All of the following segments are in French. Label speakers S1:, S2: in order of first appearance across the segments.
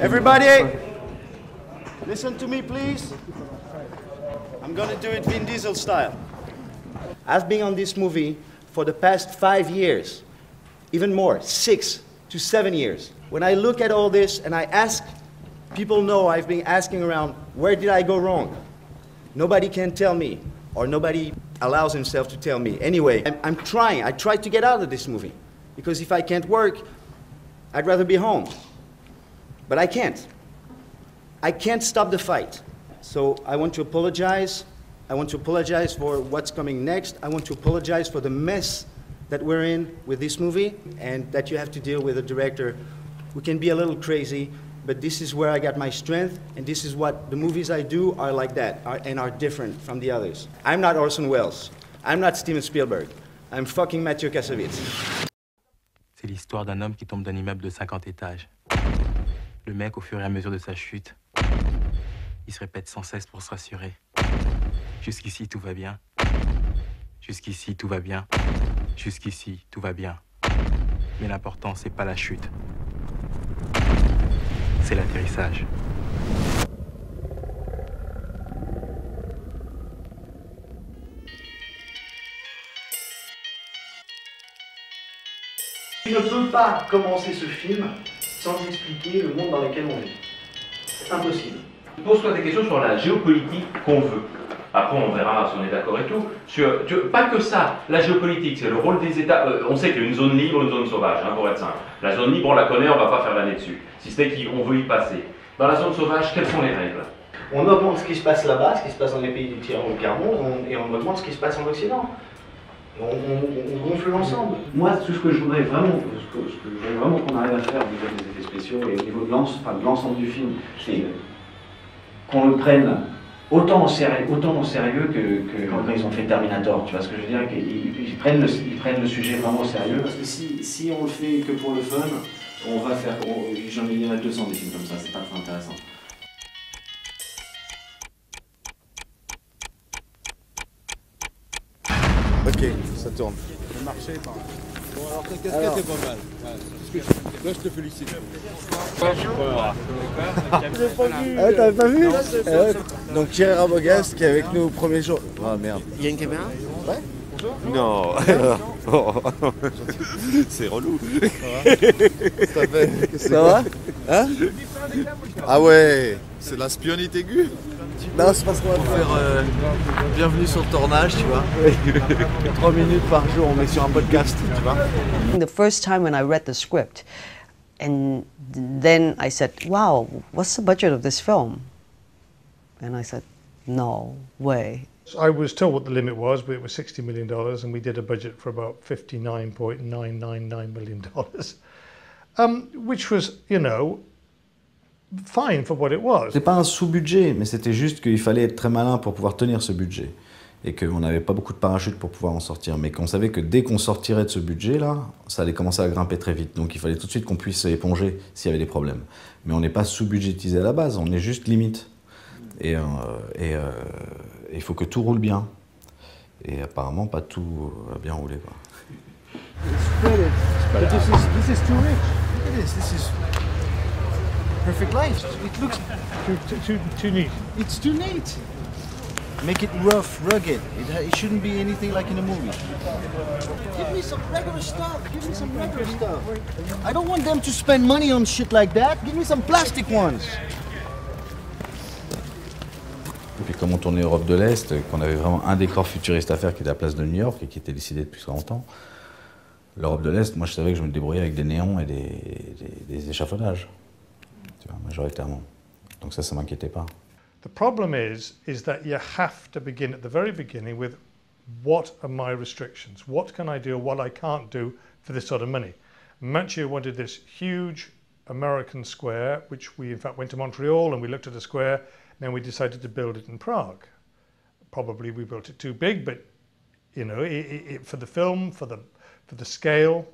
S1: Everybody, listen to me, please. I'm gonna do it Vin Diesel style. I've been on this movie for the past 5 years, even more, 6 to 7 years. When I look at all this and I ask, people know I've been asking around, where did I go wrong? Nobody can tell me, or nobody allows himself to tell me. Anyway, I'm trying. I tried to get out of this movie, because if I can't work, I'd rather be home. But I can't. I can't stop the fight. So I want to apologize. I want to apologize for what's coming next. I want to apologize for the mess that we're in with this movie, and that you have to deal with a director who can be a little crazy, but this is where I got my strength, and this is what the movies I do are like that, and are different from the others. I'm not Orson Welles. I'm not Steven Spielberg. I'm fucking Mathieu Kassovitz.
S2: C'est l'histoire d'un homme qui tombe d'un immeuble de 50 étages. Le mec, au fur et à mesure de sa chute, il se répète sans cesse pour se rassurer. Jusqu'ici, tout va bien. Jusqu'ici, tout va bien. Jusqu'ici, tout va bien. Mais l'important, c'est pas la chute. C'est l'atterrissage.
S1: Tu ne peux pas commencer ce film sans expliquer le monde dans lequel on vit. C'est impossible.
S3: Pose-toi des questions sur la géopolitique qu'on veut. Après, on verra si on est d'accord et tout. Pas que ça. La géopolitique, c'est le rôle des États. On sait qu'il y a une zone libre, une zone sauvage, hein, pour être simple. La zone libre, on la connaît, on ne va pas faire l'année dessus. Si ce n'est qu'on veut y passer. Dans la zone sauvage, quelles sont les règles?
S1: On augmente ce qui se passe là-bas, ce qui se passe dans les pays du tiers monde, et on augmente ce qui se passe en Occident. On gonfle l'ensemble.
S4: Moi, ce que je voudrais vraiment, qu'on arrive à faire au niveau des effets spéciaux et au niveau de l'ensemble du film, c'est qu'on le prenne autant au sérieux que quand ils ont fait Terminator. Tu vois ce que je veux dire? Ils prennent le sujet vraiment au sérieux. Parce que si on le fait que pour le fun, on va faire. J'en ai livré 200 des films comme ça, c'est pas très intéressant.
S5: Ok, ça tourne.
S6: Le marché, bon, alors ta casquette est pas mal. Ouais, là, je te félicite.
S5: T'avais pas vu? Donc Thierry Rabogast qui est avec nous au premier jour. Ah merde.
S6: Il y a une caméra?
S5: Ouais. Non. C'est relou. Ça va? Hein? Ah ouais, c'est la spionnite aiguë. Non, c'est parce qu'on va faire bienvenue sur le tournage, tu vois. 3 minutes par jour, on est sur un podcast, tu vois.
S7: The first time when I read the script, and then I said, wow, what's the budget of this film? And I said, no way.
S8: I was told what the limit was, but it was $60 million, and we did a budget for about $59.999 million, which was, you know, fine for what it was.
S4: C'est pas un sous-budget, mais c'était juste qu'il fallait être très malin pour pouvoir tenir ce budget. Et qu'on n'avait pas beaucoup de parachutes pour pouvoir en sortir. Mais qu'on savait que dès qu'on sortirait de ce budget-là, ça allait commencer à grimper très vite. Donc il fallait tout de suite qu'on puisse éponger s'il y avait des problèmes. Mais on n'est pas sous-budgétisé à la base, on est juste limite. Et il faut que tout roule bien. Et apparemment, pas tout a bien roulé, quoi.
S1: This is too rich. This is perfect life. It looks
S8: Too neat.
S1: It's too neat. Make it rough, rugged. It shouldn't be anything like in a movie. Give me some regular stuff. Give me some regular stuff. I don't want them to spend money on shit like that. Give me some plastic ones.
S4: Et puis comme on tournait Europe de l'Est, qu'on avait vraiment un décor futuriste à faire qui était à la place de New York et qui était décidé depuis très longtemps, l'Europe de l'Est, moi je savais que je me débrouillais avec des néons et des échafaudages, tu vois, majoritairement. Donc ça m'inquiétait pas.
S8: The problem is that you have to begin at the very beginning with what are my restrictions? What can I do, what I can't do for this sort of money? Mathieu wanted this huge American square, which we in fact went to Montreal and we looked at a square, then we decided to build it in Prague. Probably we built it too big, but you know, for the film, for the scale,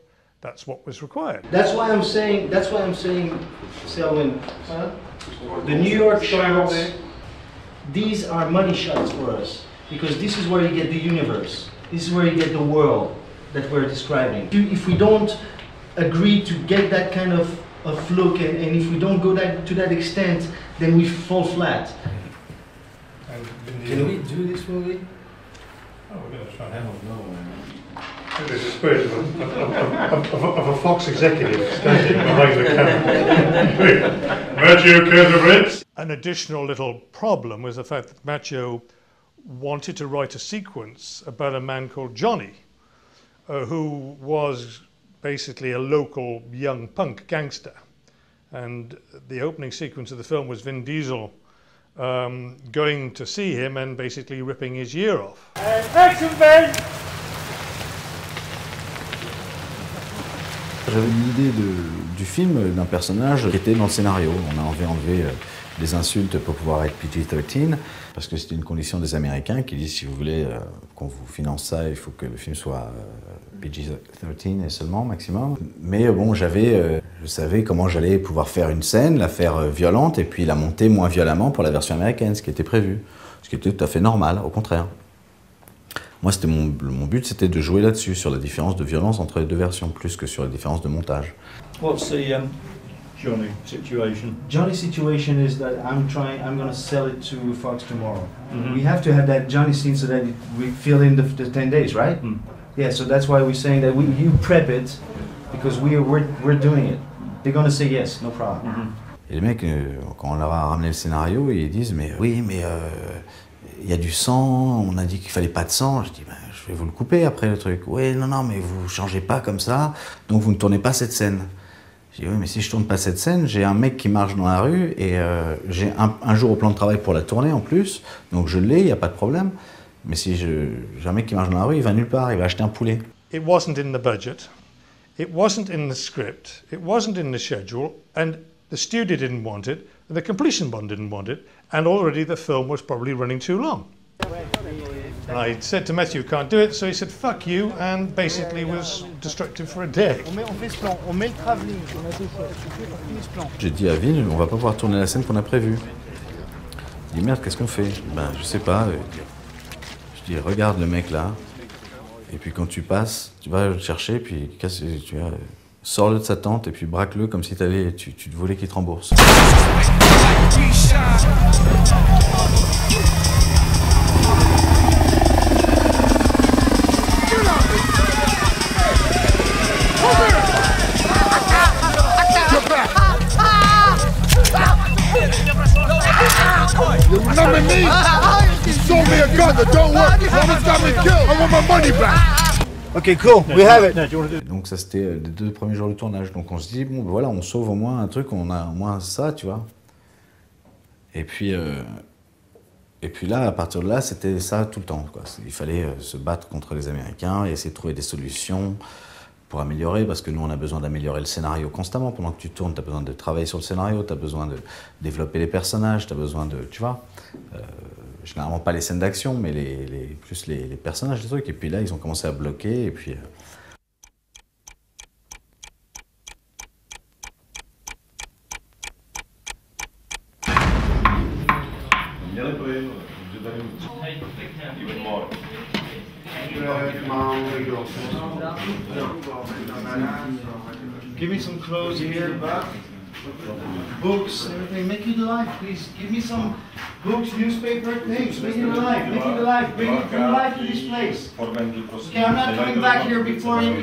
S8: that's what was required.
S1: That's why I'm saying, Selwyn, the New York shots, these are money shots for us, because this is where you get the universe. this is where you get the world that we're describing. If we don't agree to get that kind of look, and if we don't go to that extent, then we fall flat.
S5: Can we do this movie?
S8: Oh, we're going to try.
S5: I don't know.
S8: There's a spirit of a Fox executive standing behind the camera. Matteo Kassovitz. An additional little problem was the fact that Matteo wanted to write a sequence about a man called Johnny, who was basically a local young punk gangster. And the opening sequence of the film was Vin Diesel going to see him and basically ripping his ear off. Action, Vin!
S4: J'avais l'idée du film d'un personnage qui était dans le scénario. On a enlevé des insultes pour pouvoir être PG-13, parce que c'était une condition des Américains qui disent si vous voulez qu'on vous finance ça, il faut que le film soit PG-13 et seulement, maximum. Mais bon, je savais comment j'allais pouvoir faire une scène, la faire violente, et puis la monter moins violemment pour la version américaine, ce qui était prévu. Ce qui était tout à fait normal, au contraire. Moi, mon but, c'était de jouer là-dessus, sur la différence de violence entre les deux versions, plus que sur la différence de montage.
S9: What's the Johnny situation?
S1: Johnny's situation is that I'm going to sell it to Fox tomorrow. We have to have that Johnny scene so that we fill in the 10 days, right? Yeah, so that's why we're saying that you prep it, because we're doing it. They're going to say yes, no problem.
S4: Et les mecs, quand on leur a ramené le scénario, ils disent mais oui, mais il y a du sang, on a dit qu'il fallait pas de sang. Je dis ben, je vais vous le couper après le truc. Oui, non, mais vous changez pas comme ça, donc vous ne tournez pas cette scène. Je dis oui, mais si je tourne pas cette scène, j'ai un mec qui marche dans la rue et j'ai un jour au plan de travail pour la tourner en plus, donc je l'ai, il n'y a pas de problème. Mais si j'ai un mec qui marche dans la rue, il va nulle part, il va acheter un poulet.
S8: It wasn't in the budget, it wasn't in the script, it wasn't in the schedule, and the studio didn't want it, and the completion bond didn't want it, and already the film was probably running too long. And I said to Matthew, you can't do it, so he said, fuck you, and basically was destructive for a day.
S1: On fait ce plan, on met le travelling.
S4: J'ai dit à Vin, on va pas pouvoir tourner la scène qu'on a prévue. Il dit merde, qu'est-ce qu'on fait? Ben, je sais pas. Je dis, regarde le mec là, et puis quand tu passes, tu vas le chercher, puis sors-le de sa tente, et puis braque-le comme si tu te voulais qu'il te rembourse.
S10: You remember me? You sold me a gun that don't work. Someone's got me killed. I want my money back.
S1: Okay, cool. We have it.
S4: Donc ça c'était les 2 premiers jours de tournage. Donc on se dit bon voilà, on sauve au moins un truc, on a au moins ça, tu vois. Et puis là, à partir de là, c'était ça tout le temps, quoi. Il fallait se battre contre les Américains et essayer de trouver des solutions pour améliorer, parce que nous on a besoin d'améliorer le scénario constamment. Pendant que tu tournes, tu as besoin de travailler sur le scénario, tu as besoin de développer les personnages, tu as besoin de, tu vois, généralement pas les scènes d'action, mais plus les personnages, les trucs. Et puis là, ils ont commencé à bloquer, et puis...
S1: Give me some clothes here, books, everything. Make it alive, please. Give me some books, newspaper, things. Make it alive, make it alive. Bring life to this place. Okay, I'm not coming back here before you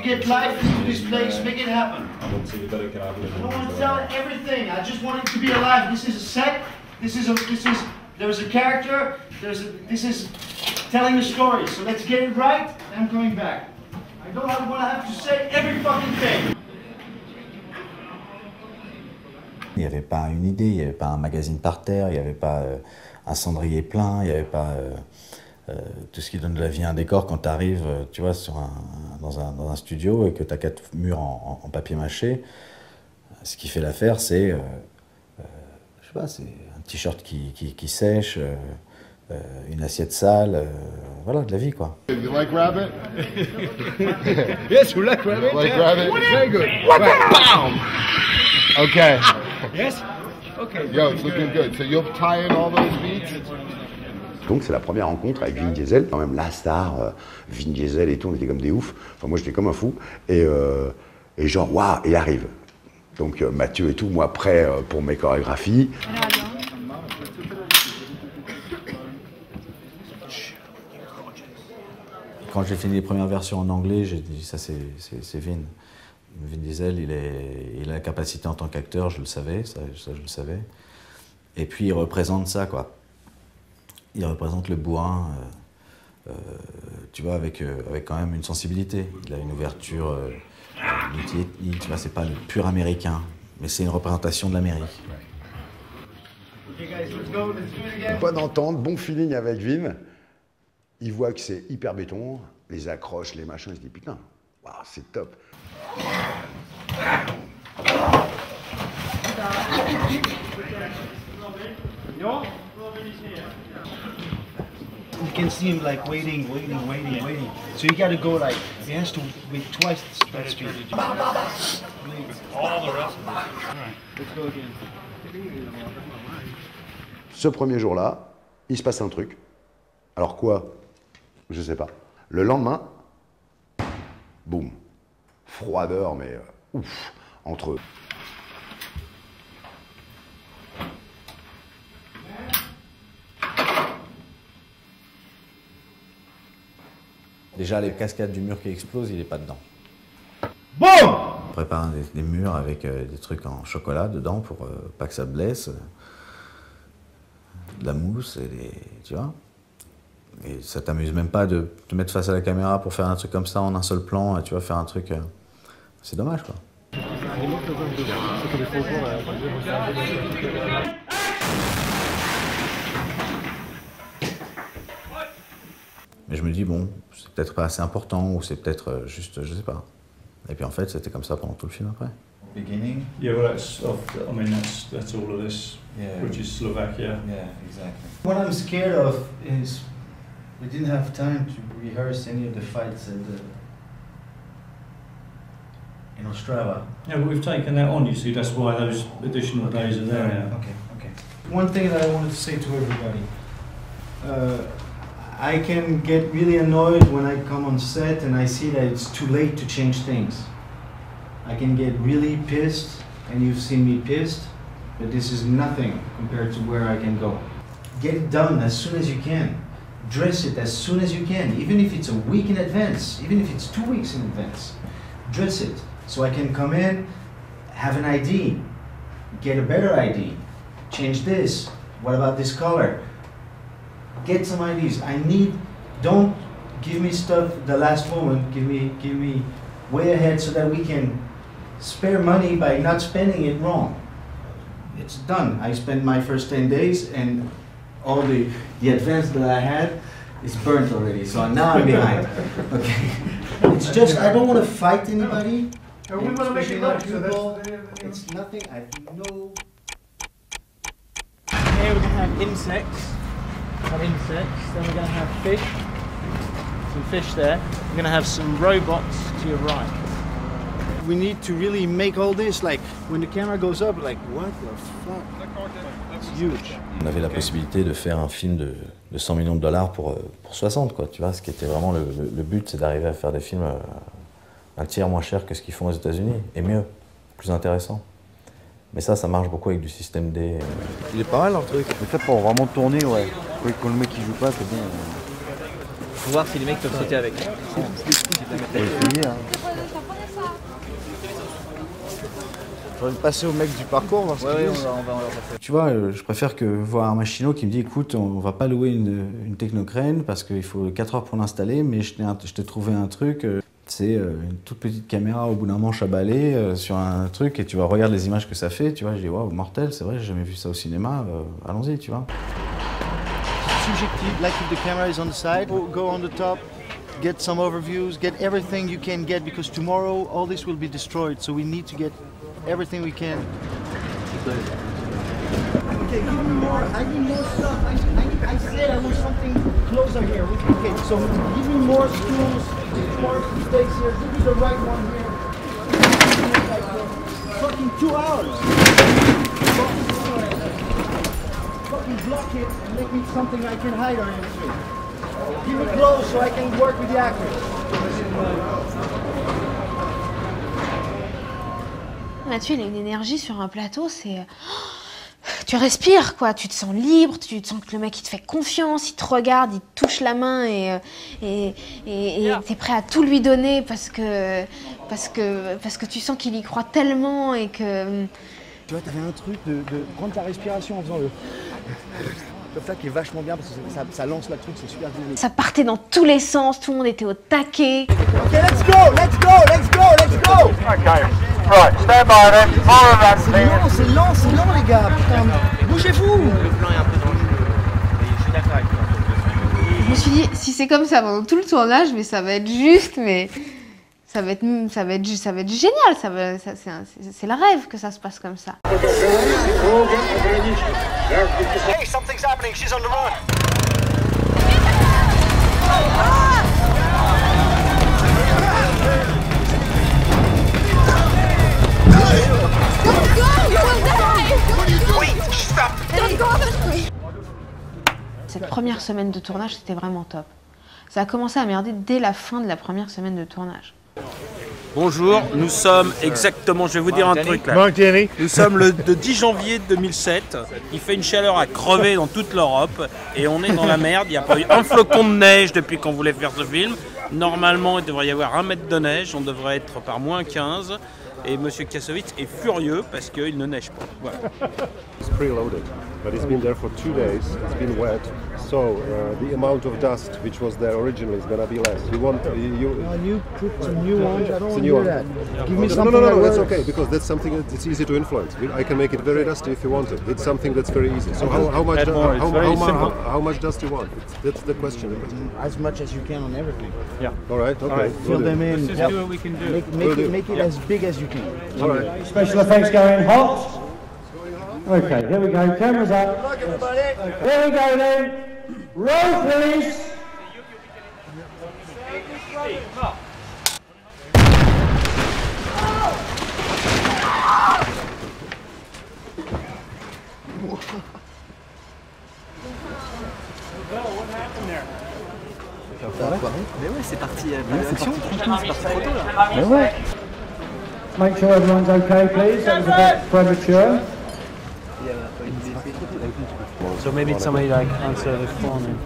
S1: get life into this place. Make it happen. I don't want to tell everything. I just want it to be alive. This is a set. There's a character. This is telling a story. So let's get it right, and I'm coming back. I don't want to have to say every fucking thing.
S4: Il n'y avait pas une idée, il n'y avait pas un magazine par terre, il n'y avait pas un cendrier plein, il n'y avait pas tout ce qui donne de la vie à un décor quand tu arrives, tu vois, dans un studio et que tu as 4 murs en papier mâché. Ce qui fait l'affaire, c'est, je sais pas, c'est un t-shirt qui sèche, une assiette sale, voilà, de la vie, quoi.
S10: You like rabbit?
S6: Yes, you like rabbit?
S10: Like rabbit?
S6: Very good.
S10: Bam! Okay.
S6: Yes? Okay.
S10: Yo, it's looking good. So you'll tie in all those beats?
S11: donc c'est la première rencontre avec Vin Diesel, quand même la star, Vin Diesel et tout, on était comme des oufs. Enfin moi j'étais comme un fou. Et genre waouh, il arrive. Donc Mathieu et tout, moi prêt pour mes chorégraphies.
S4: Quand j'ai fini les premières versions en anglais, j'ai dit ça c'est Vin. Vin Diesel, il a la capacité en tant qu'acteur, je le savais, ça je le savais. Et puis il représente ça, quoi. Il représente le bourrin, tu vois, avec quand même une sensibilité. Il a une ouverture multi-ethnique, tu vois, c'est pas le pur américain, mais c'est une représentation de l'Amérique.
S11: Bonne entente, bon feeling avec Vin. Il voit que c'est hyper béton, les accroches, les machins, il se dit putain, wow, c'est top.
S1: You can see him like waiting. So you gotta go like, he has to wait twice the speed.
S8: All the rest of it. All right, let's go again.
S11: Ce premier jour-là, il se passe un truc. Alors quoi? Je sais pas. Le lendemain, boum, froideur, mais ouf, entre eux.
S4: Déjà, les cascades du mur qui explose, il est pas dedans.
S1: Boum!
S4: On prépare des murs avec des trucs en chocolat dedans pour pas que ça blesse. De la mousse, tu vois. Et ça t'amuse même pas de te mettre face à la caméra pour faire un truc comme ça en un seul plan, tu vois, faire un truc... c'est dommage, quoi. Mais je me dis, bon, c'est peut-être pas assez important, ou c'est peut-être juste, je sais pas. Et puis en fait, c'était comme ça pendant tout le film après.
S9: Beginning? Yeah, well, that's all of this, yeah. Which is Slovakia.
S1: Yeah, exactly. What I'm scared of is we didn't have time to rehearse any of the fights in Ostrava.
S9: Yeah, but we've taken that on, you see, that's why those additional days are there now.
S1: Okay. One thing that I wanted to say to everybody. I can get really annoyed when I come on set and I see that it's too late to change things. I can get really pissed, and you've seen me pissed, but this is nothing compared to where I can go. Get it done as soon as you can. Dress it as soon as you can, even if it's a week in advance, even if it's 2 weeks in advance. Dress it so I can come in, have an ID, get a better ID, change this, what about this color? Get some IDs. Don't give me stuff the last moment, give me way ahead so that we can spare money by not spending it wrong. It's done. I spent my first 10 days and all the advance that I had is burnt already, so now I'm behind. Okay. It's just, I don't want to fight anybody.
S8: We want to make it look
S1: people. It's nothing, I know. Here we're going to have insects. Then we're going to have fish. Some fish there. We're going to have some robots to your right. We need to really make all this, like, when the camera goes up, like, what the fuck? It's huge.
S4: On avait la possibilité de faire un film de 100 millions de dollars pour 60, quoi, tu vois, ce qui était vraiment le but, c'est d'arriver à faire des films un tiers moins cher que ce qu'ils font aux États-Unis, et mieux, plus intéressant. Mais ça marche beaucoup avec du système D.
S5: Il est pas mal, leur truc. Mais ça, pour vraiment tourner, ouais. Oui, quand le mec il joue pas, c'est bien.
S12: Faut voir si les mecs peuvent sauter avec.
S5: Faut essayer, hein. Faudrait passer au mec du parcours, voir ce qu'il dit.
S12: On va leur passer.
S4: Tu vois, je préfère que voir un machinot qui me dit, écoute, on va pas louer une technocrène parce qu'il faut 4 heures pour l'installer, mais je t'ai trouvé un truc. C'est une toute petite caméra au bout d'un manche à balai sur un truc et tu vas regarder les images que ça fait, tu vois, je dis waouh, mortel, c'est vrai, j'ai jamais vu ça au cinéma, allons-y, tu vois.
S1: Subjective, like if the camera is on the side, go on the top, get some overviews, get everything you can get because tomorrow all this will be destroyed, so we need to get everything we can. Okay, give me more, I need more stuff, I said I want something closer here. Okay, so give me more stools, more stakes here, give me the right one here. Like fucking 2 hours. fucking block it and make me something I can hide on the street. Give me clothes so I can work with the actors.
S13: Mathieu, il a une énergie sur un plateau, c'est... Tu respires, quoi, tu te sens libre, tu te sens que le mec il te fait confiance, il te regarde, il te touche la main et t'es prêt à tout lui donner parce que tu sens qu'il y croit tellement et que...
S1: Tu vois, t'avais un truc de prendre ta respiration en faisant le... Comme ça qui est vachement bien parce que ça lance le truc, c'est super dynamique.
S13: Ça partait dans tous les sens, tout le monde était au taquet.
S1: Ok, let's go, let's go, let's go, let's go.
S10: Okay, right, stand by then. Follow that, please.
S1: C'est lent, les gars, putain, bougez-vous.
S12: Le plan est un peu dangereux, mais je suis d'accord avec toi.
S13: Je me suis dit, si c'est comme ça pendant tout le tournage, mais ça va être juste, mais... Ça va être génial, c'est le rêve que ça se passe comme ça.
S1: Hey, something's happening, she's on the run.
S13: Cette première semaine de tournage, c'était vraiment top. Ça a commencé à merder dès la fin de la première semaine de tournage.
S14: Bonjour, nous sommes exactement, je vais vous dire un truc là. Nous sommes le 10 janvier 2007, il fait une chaleur à crever dans toute l'Europe et on est dans la merde, il n'y a pas eu un flocon de neige depuis qu'on voulait faire ce film. Normalement il devrait y avoir 1 mètre de neige, on devrait être par moins 15 et Monsieur Kassovitz est furieux parce qu'il ne neige pas. Voilà.
S15: It's preloaded, but it's been there for 2 days, it's been wet, so the amount of dust which was there originally is going to be less. You want
S1: you put some new ones, I don't want to do that. Give me
S15: no,
S1: something
S15: no, that's okay, because that's something that's easy to influence. I can make it very dusty if you want it. It's something that's very easy. So how much dust do you want? That's the question.
S1: As much as you can on everything.
S15: Yeah. All right, okay.
S1: All right. Fill them in.
S9: Let's just do what we can do.
S1: Make it as big as you can.
S15: All right.
S16: Special effects going hot. Okay, here we go. Cameras up.
S1: Look, everybody.
S16: Here we go then. Roll, please.
S12: Mais ouais, c'est parti. L'action, franchement, c'est parti trop tôt là.
S16: Mais ouais. Make sure everyone's okay, please. That was a bit premature.
S12: So maybe somebody like answer the phone.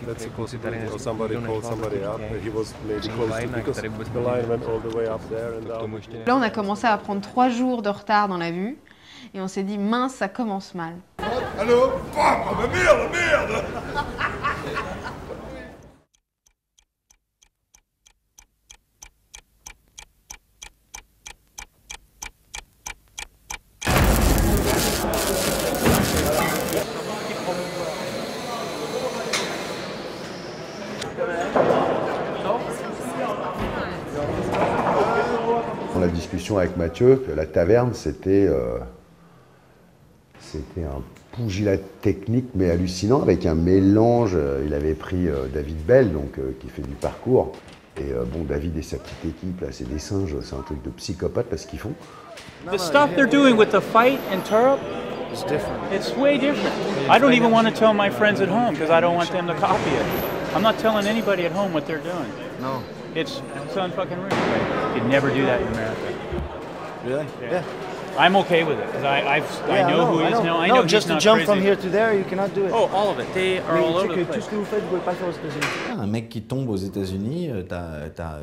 S15: That's a possibility. Or somebody called somebody up. He was maybe close to, because the line went all the way up there and down.
S13: Là, on a commencé à prendre 3 jours de retard dans la vue et on s'est dit mince, ça commence mal.
S10: Allô? Oh, mais merde!
S11: Dans la discussion avec Mathieu, que la taverne, c'était un pugilat technique mais hallucinant, avec un mélange. Il avait pris David Bell, donc, qui fait du parcours. Et bon, David et sa petite équipe, là, c'est des singes, c'est un truc de psychopathe, là, ce qu'ils font.
S17: The stuff they're doing with the fight in Turrup,
S1: it's different.
S17: It's way different. I don't even want to tell my friends at home because I don't want them to copy it. I'm not telling anybody at home what they're doing.
S1: No.
S17: It's unfucking real. You'd never do that in America.
S1: Really? Yeah.
S17: I'm okay with it because I know who he is now. I know
S1: just
S17: he's
S1: to
S17: not
S1: jump
S17: crazy.
S1: from here to there, you cannot do it.
S17: Oh, all of it. They are all over the place.
S1: Tout ce que vous faites, vous pouvez pas faire aux États-Unis.
S4: Un mec qui tombe aux États-Unis, t'as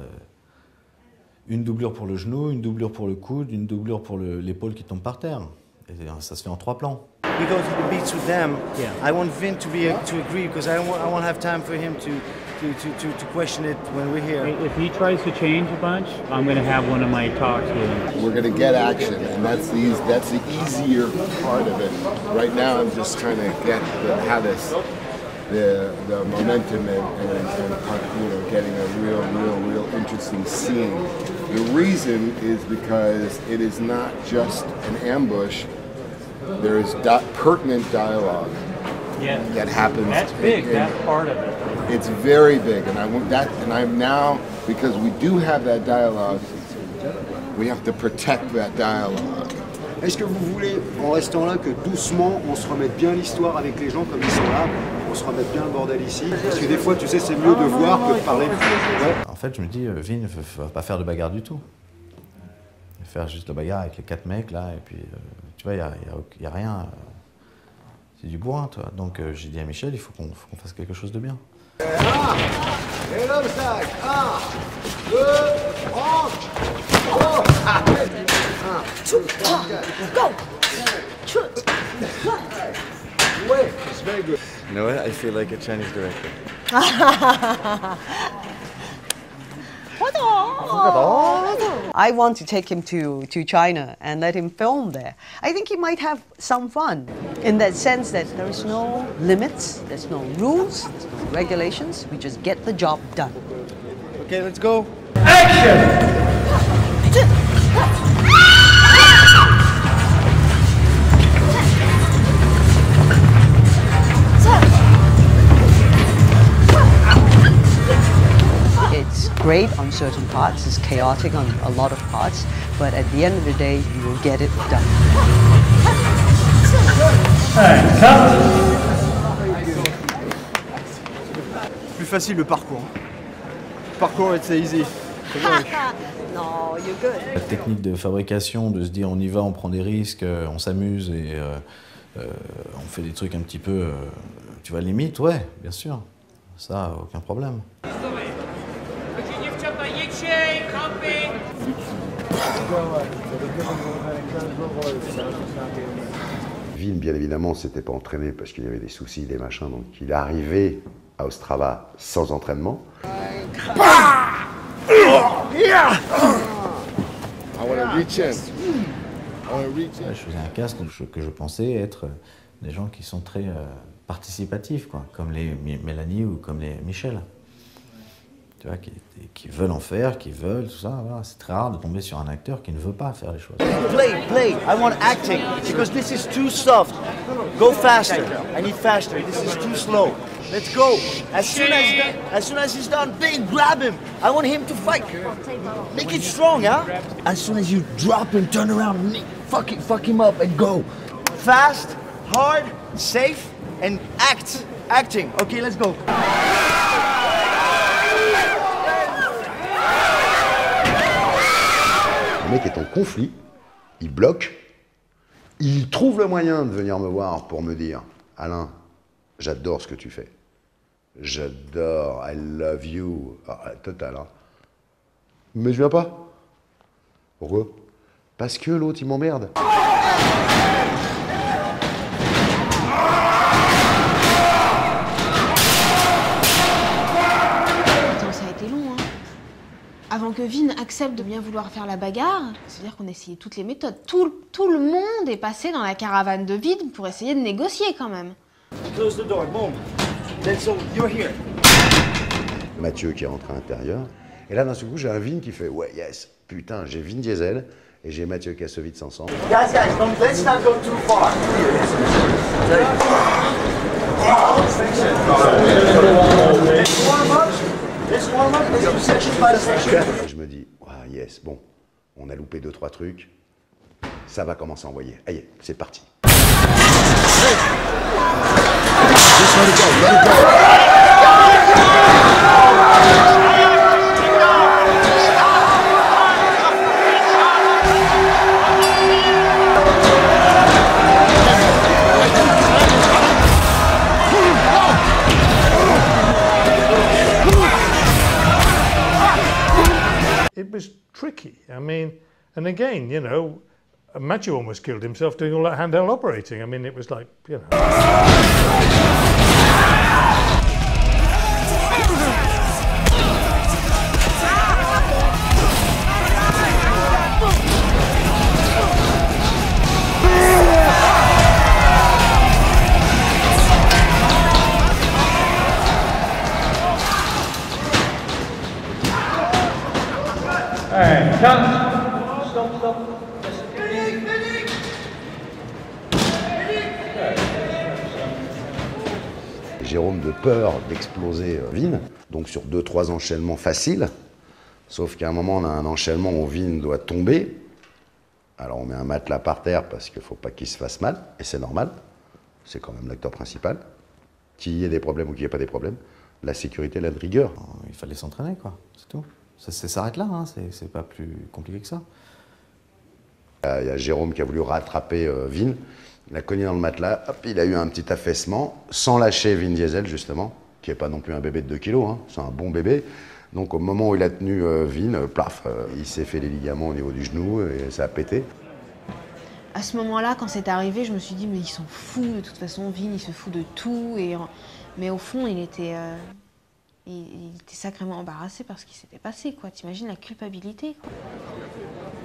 S4: une doublure pour le genou, une doublure pour le coude, une doublure pour l'épaule qui tombe par terre. Et ça se fait en 3 plans.
S1: We go to the beach with them. Yeah. I want Vin to agree because I won't have time for him to question it when we're here.
S17: If he tries to change a bunch, I'm going to have one of my talks with him.
S10: We're going to get action, and that's the easier part of it. Right now, I'm just trying to get the momentum and getting a real interesting scene. The reason is because it is not just an ambush. There is pertinent dialogue that happens.
S17: That's big. That's part of it.
S10: It's very big, and I want that. And I'm now, because we do have that dialogue, we have to protect that dialogue.
S18: Est-ce que vous voulez, en restant là, que doucement, on se remette bien l'histoire avec les gens comme ils sont là, on se remette bien le bordel ici? Parce que des fois, tu sais, c'est mieux de voir que de parler. Ouais.
S4: En fait, je me dis, Vin ne va pas faire de bagarre du tout. Il va faire juste la bagarre avec les 4 mecs, là, et puis, tu vois, il n'y a rien. C'est du bourrin, toi. Donc, j'ai dit à Michel, il faut qu'on fasse quelque chose de bien.
S18: Et l'homme sac, 1, 2, 30, go! 1, 2, 3, go! Ouais, it's very good.
S4: You know what? I feel like a Chinese director.
S7: I want to take him to China and let him film there. I think he might have some fun in that sense that there is no limits, there's no rules, there's no regulations. We just get the job done.
S1: Okay, let's go.
S7: It's great on certain parts, it's chaotic on a lot of parts, but at the end of the day, you will get it done.
S5: Plus facile le parcours. Parcours, it's easy.
S7: No, you're good.
S4: La technique de fabrication, de se dire on y va, on prend des risques, on s'amuse et on fait des trucs un petit peu, tu vois, limite, ouais, bien sûr. Ça, aucun problème.
S11: Vin, bien évidemment, s'était pas entraîné parce qu'il y avait des soucis, des machins, donc il est arrivé à Ostrava sans entraînement.
S4: Je faisais un cast que je pensais être des gens qui sont très participatifs, quoi, comme les Mélanie ou comme les Michel. Tu vois, qui veulent en faire, qui veulent, tout ça. Voilà. C'est très rare de tomber sur un acteur qui ne veut pas faire les choses.
S1: Play. I want acting because this is too soft. Go faster. I need faster. This is too slow. Let's go. As soon as he's done, big, grab him. I want him to fight. Make it strong, huh? As soon as you drop him, turn around, fuck him up and go. Fast, hard, safe, and acting. Okay, let's go.
S11: Le mec est en conflit, il bloque, il trouve le moyen de venir me voir pour me dire « Alain, j'adore ce que tu fais. J'adore, I love you. » Total, hein. Mais je viens pas. Pourquoi? Parce que l'autre, il m'emmerde.
S13: Avant que Vin accepte de bien vouloir faire la bagarre, c'est-à-dire qu'on a essayé toutes les méthodes. Tout le monde est passé dans la caravane de Vin pour essayer de négocier quand même.
S1: Close the door, boom. Let's go, you're here.
S11: Mathieu qui rentre à l'intérieur. Et là, d'un seul coup, j'ai un Vin qui fait « Ouais, yes, putain, j'ai Vin Diesel et j'ai Mathieu Kassovitz ensemble. »
S1: Guys, let's not go too far.
S11: Et je me dis, ah, yes, bon, on a loupé 2-3 trucs, ça va commencer à envoyer. Allez, c'est parti.
S8: It was tricky. I mean, and again, you know, Matthew almost killed himself doing all that handheld operating. I mean, it was like, you know.
S11: Jérôme de peur d'exploser Vin, donc sur 2-3 enchaînements faciles, sauf qu'à un moment on a un enchaînement où Vin doit tomber, Alors on met un matelas par terre parce qu'il ne faut pas qu'il se fasse mal, et c'est normal, c'est quand même l'acteur principal. Qu'il y ait des problèmes ou qu'il n'y ait pas des problèmes, la sécurité, la rigueur.
S4: Il fallait s'entraîner, quoi, c'est tout. Ça s'arrête là, hein. C'est pas plus compliqué que ça.
S11: Il y a Jérôme qui a voulu rattraper Vin, il a cogné dans le matelas, hop, il a eu un petit affaissement, sans lâcher Vin Diesel justement, qui n'est pas non plus un bébé de 2 kilos, hein. C'est un bon bébé. Donc au moment où il a tenu Vin, plaf, il s'est fait les ligaments au niveau du genou et ça a pété.
S13: À ce moment-là, quand c'est arrivé, je me suis dit, mais il s'en fout, de toute façon, Vin, il se fout de tout. Mais au fond, il était sacrément embarrassé par ce qui s'était passé, quoi. T'imagines la culpabilité, quoi.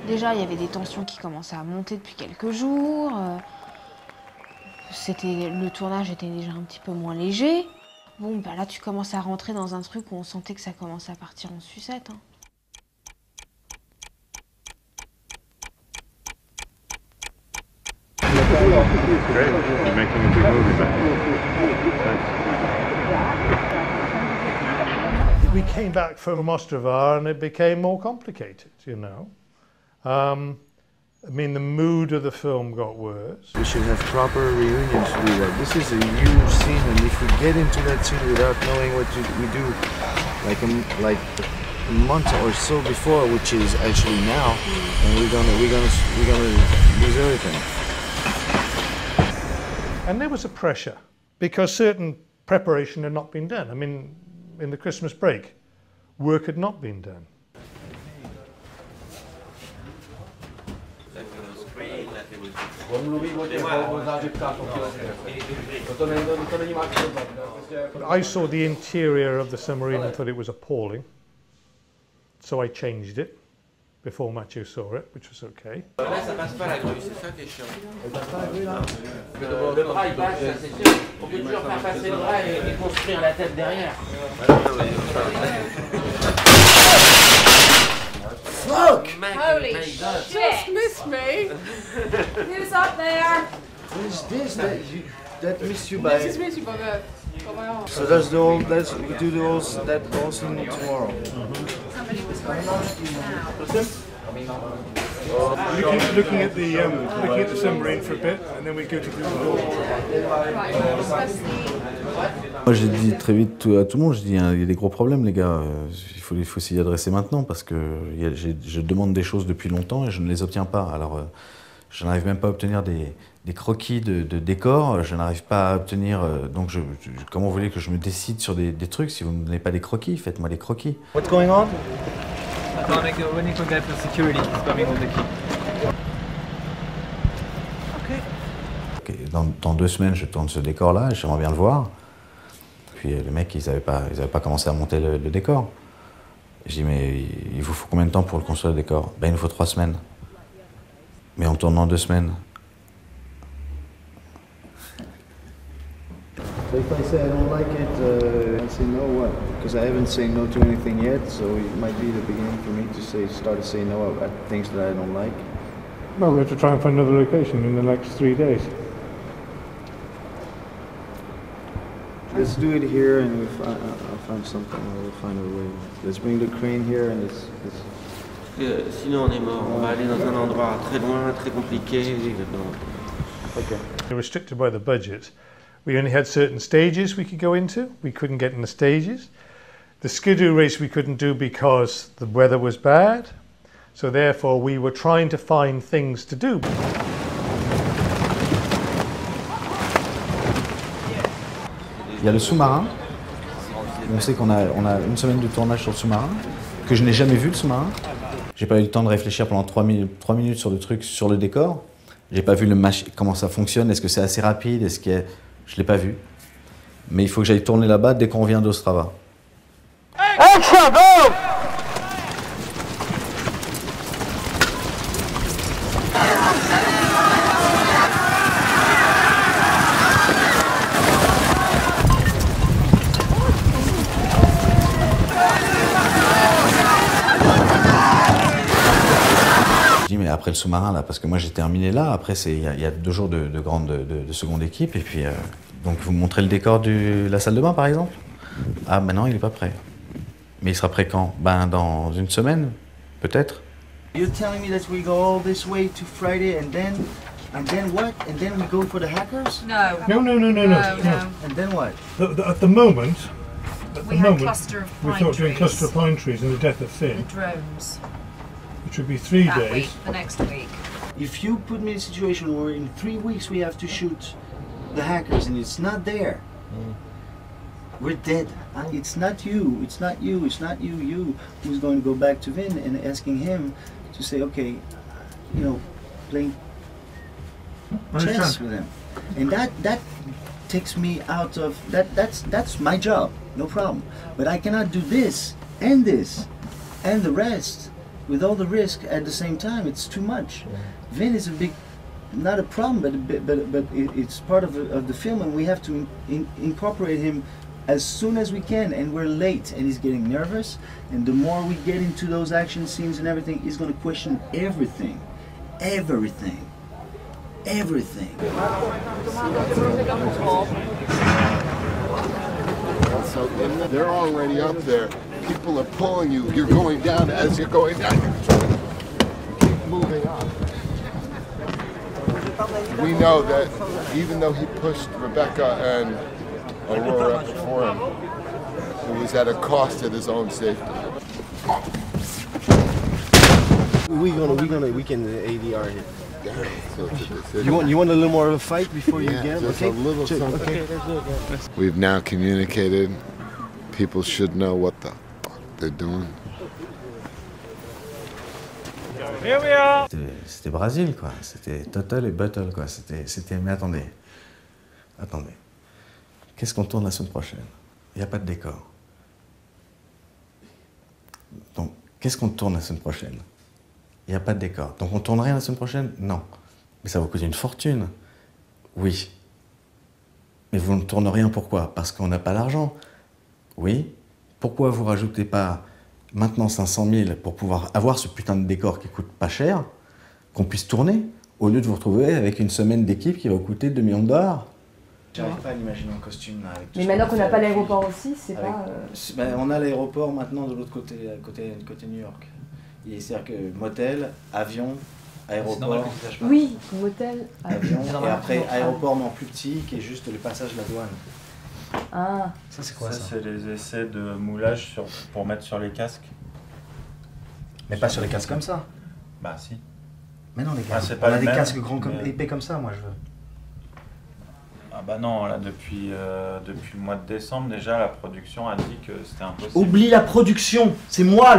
S13: Déjà, il y avait des tensions qui commençaient à monter depuis quelques jours. Le tournage était déjà un petit peu moins léger. Bon, bah là, tu commences à rentrer dans un truc où on sentait que ça commençait à partir en sucette, hein.
S19: Great. You're making a big movie, man. Thanks.
S8: We came back from Ostrava and it became more complicated, you know. I mean, the mood of the film got worse.
S5: We should have proper reunions to do that. This is a huge scene, and if we get into that scene without knowing what we do, like a month or so before, which is actually now, and we're gonna lose everything.
S8: And there was a pressure because certain preparation had not been done. I mean, in the Christmas break, work had not been done. I saw the interior of the submarine and thought it was appalling, so I changed it before Mathieu saw it, which was okay.
S14: Là, ça passe pas la grue, c'est ça qui est chiant. Le bras il passe, ça c'est sûr. On peut toujours faire passer le bras et construire la tête derrière.
S5: Fuck!
S20: Holy shit! Just missed me! Who's up there?
S5: Who's this that missed you by?
S20: This is missed you by my arm.
S5: So that's the whole. We do the whole that whole scene tomorrow.
S8: Looking at the submarine for a bit, and then we go to do the door.
S4: Moi j'ai dit très vite à tout le monde, je dis il y a des gros problèmes les gars, il faut s'y adresser maintenant parce que je demande des choses depuis longtemps et je ne les obtiens pas. Alors je n'arrive même pas à obtenir des croquis de décors, je n'arrive pas à obtenir, donc comment vous voulez que je me décide sur des trucs si vous ne me donnez pas des croquis, faites-moi des croquis.
S5: What's going on?
S12: We need to get the security. He's coming with the key.
S4: Okay, dans 2 semaines, je tourne ce décor-là, j'aimerais bien le voir. Puis les mecs, ils avaient pas commencé à monter le décor. Je dis, mais il vous faut combien de temps pour le construire le décor? Ben, il nous faut 3 semaines. Mais on tourne dans 2 semaines.
S5: So if I say I don't like it, I say no what? Because I haven't said no to anything yet, so it might be the beginning for me to start to say no at things that I don't like.
S8: Well, we have to try and find another location in the next 3 days.
S5: Let's do it here, and I'll find something. We'll find a way. Let's bring the crane here, and
S14: sinon on est mort. On va aller dans un endroit très loin, très compliqué.
S8: Okay. We're restricted by the budget. We only had certain stages we could go into. We couldn't get in the stages. The Skidoo race we couldn't do because the weather was bad. So therefore we were trying to find things to do.
S4: Il y a le sous-marin. On sait qu'on a 1 semaine de tournage sur le sous-marin, que je n'ai jamais vu le sous-marin. J'ai pas eu le temps de réfléchir pendant 3 minutes sur le truc, sur le décor. J'ai pas vu comment ça fonctionne, est-ce que c'est assez rapide, je l'ai pas vu. Mais il faut que j'aille tourner là-bas dès qu'on revient d'Ostrava.
S20: Action, go!
S4: Mais après le sous-marin là, parce que moi j'ai terminé là, après il y a 2 jours de seconde équipe et puis donc vous me montrez le décor de la salle de bain par exemple. Ah maintenant il est pas prêt. Mais il sera prêt quand? Ben dans 1 semaine, peut-être.
S1: You're telling me that we go all this way to Friday and then what? And then we go for the hackers?
S20: No.
S8: No.
S1: And then what?
S8: At the moment,
S20: We had cluster of
S8: we
S20: pine
S8: thought doing
S20: trees.
S8: cluster of pine trees and the death of Finn,
S20: The drones.
S8: which would be 3
S20: That
S8: days.
S20: week, the next week.
S1: If you put me in a situation where in 3 weeks we have to shoot the hackers and it's not there, we're dead. It's not you, it's not you, it's not you who's going to go back to Vin and asking him to say, okay, you know, playing chess with him. And that takes me out of, that's my job, no problem. But I cannot do this and the rest with all the risk at the same time. It's too much. Vin is a big, not a problem, but it's part of the film, and we have to incorporate him as soon as we can, and we're late, and he's getting nervous, and the more we get into those action scenes and everything, he's going to question everything.
S10: So they're already up there. People are pulling you. You're going down as you're going down. Keep moving on. We know that even though he pushed Rebecca and Aurora before him, it was at a cost at his own safety.
S6: We can ADR it.
S10: So
S6: You want a little more of a fight before you get him?
S10: just
S6: Okay.
S10: a little something.
S6: Okay, let's do it.
S10: We've now communicated. People should know what the fuck they're doing.
S17: Here we are.
S4: C'était Brésil, quoi. C'était total et battle, quoi. Mais attendez. Qu'est-ce qu'on tourne la semaine prochaine? Il n'y a pas de décor. Donc, qu'est-ce qu'on tourne la semaine prochaine? Il n'y a pas de décor. Donc, on tourne rien la semaine prochaine? Non. Mais ça va vous coûter une fortune. Oui. Mais vous ne tournez rien pourquoi? Parce qu'on n'a pas l'argent. Oui. Pourquoi vous rajoutez pas maintenant 500 000 pour pouvoir avoir ce putain de décor qui coûte pas cher, qu'on puisse tourner, au lieu de vous retrouver avec une semaine d'équipe qui va coûter 2 millions de dollars? J'arrive pas à l'imaginer en costume. Là, avec tout
S21: Mais
S4: ce
S21: maintenant
S4: qu'on
S21: qu'on
S4: fait
S21: n'a pas
S4: avec-
S21: l'aéroport aussi, c'est
S4: avec-
S21: pas...
S4: Ben, on a l'aéroport maintenant de l'autre côté, côté New York. C'est-à-dire que motel, avion, aéroport,
S21: Oui, motel...
S4: avion, et après aéroport mais en plus petit qui est juste le passage de la douane.
S21: Ah.
S4: Ça c'est quoi ça?
S9: C'est les essais de moulage pour mettre sur les casques.
S4: Mais pas sur les casques comme ça.
S9: Bah si.
S4: Mais non les gars,
S9: c'est
S4: on
S9: pas
S4: a
S9: le
S4: des
S9: même,
S4: casques grands comme
S9: mais-
S4: épais comme ça, moi je veux.
S9: Ah bah non, là depuis le mois de décembre déjà la production a dit que c'était impossible.
S1: Oublie la production, c'est moi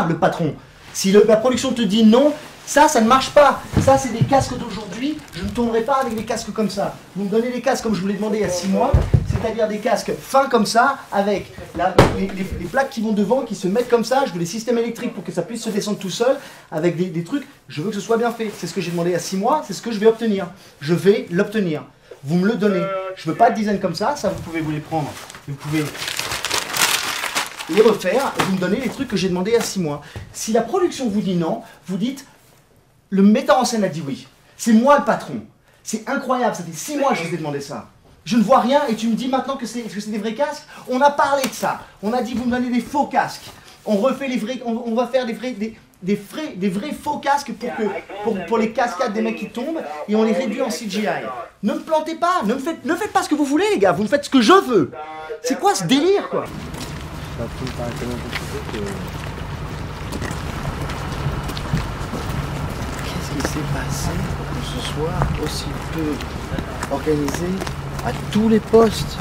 S1: le patron. Si la production te dit non, ça ne marche pas. Ça, c'est des casques d'aujourd'hui. Je ne tournerai pas avec des casques comme ça. Vous me donnez des casques comme je vous l'ai demandé il y a 6 mois, c'est-à-dire des casques fins comme ça, avec les plaques qui vont devant, qui se mettent comme ça. Je veux des systèmes électriques pour que ça puisse se descendre tout seul, avec des trucs. Je veux que ce soit bien fait. C'est ce que j'ai demandé il y a 6 mois, c'est ce que je vais obtenir. Je vais l'obtenir. Vous me le donnez. Je veux pas de design comme ça vous pouvez vous les prendre. Vous pouvez les refaire et vous me donnez les trucs que j'ai demandé il y a 6 mois. Si la production vous dit non, vous dites le metteur en scène a dit oui. C'est moi le patron. C'est incroyable, ça fait 6 mois que je vous ai demandé ça. Je ne vois rien et tu me dis maintenant que c'est des vrais casques. On a parlé de ça. On a dit vous me donnez des faux casques. On refait les vrais, on va faire des vrais faux casques pour les cascades des mecs qui tombent et on les réduit en CGI. Ne me plantez pas, ne faites pas ce que vous voulez les gars, vous me faites ce que je veux. C'est quoi ce délire quoi? Qu'est-ce qui s'est passé pour que ce soit aussi peu organisé à tous les postes?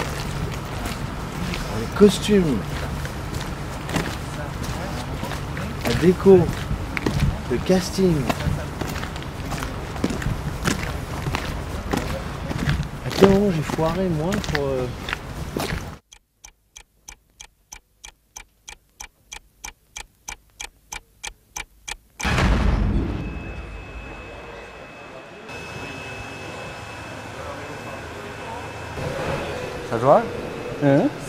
S1: Les costumes, la déco, le casting. À quel moment j'ai foiré moi pour...
S6: Ça te va?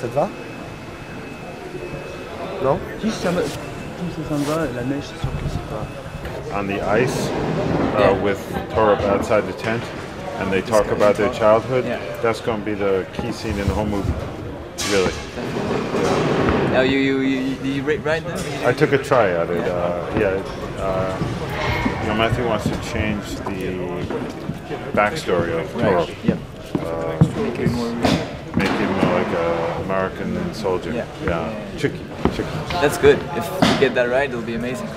S6: Ça te va? Non?
S12: Si ça me va, la neige c'est sûr que c'est pas...
S19: On the ice with Torab outside the tent, and they talk about their childhood. That's going to be the key scene in the whole movie, really.
S12: Now did you ride them?
S19: I took a try at it. Matthew wants to change the backstory of Toro.
S12: Yeah.
S19: Make him like an American soldier. Yeah. Tricky.
S12: That's good. If you get that right, it'll be amazing.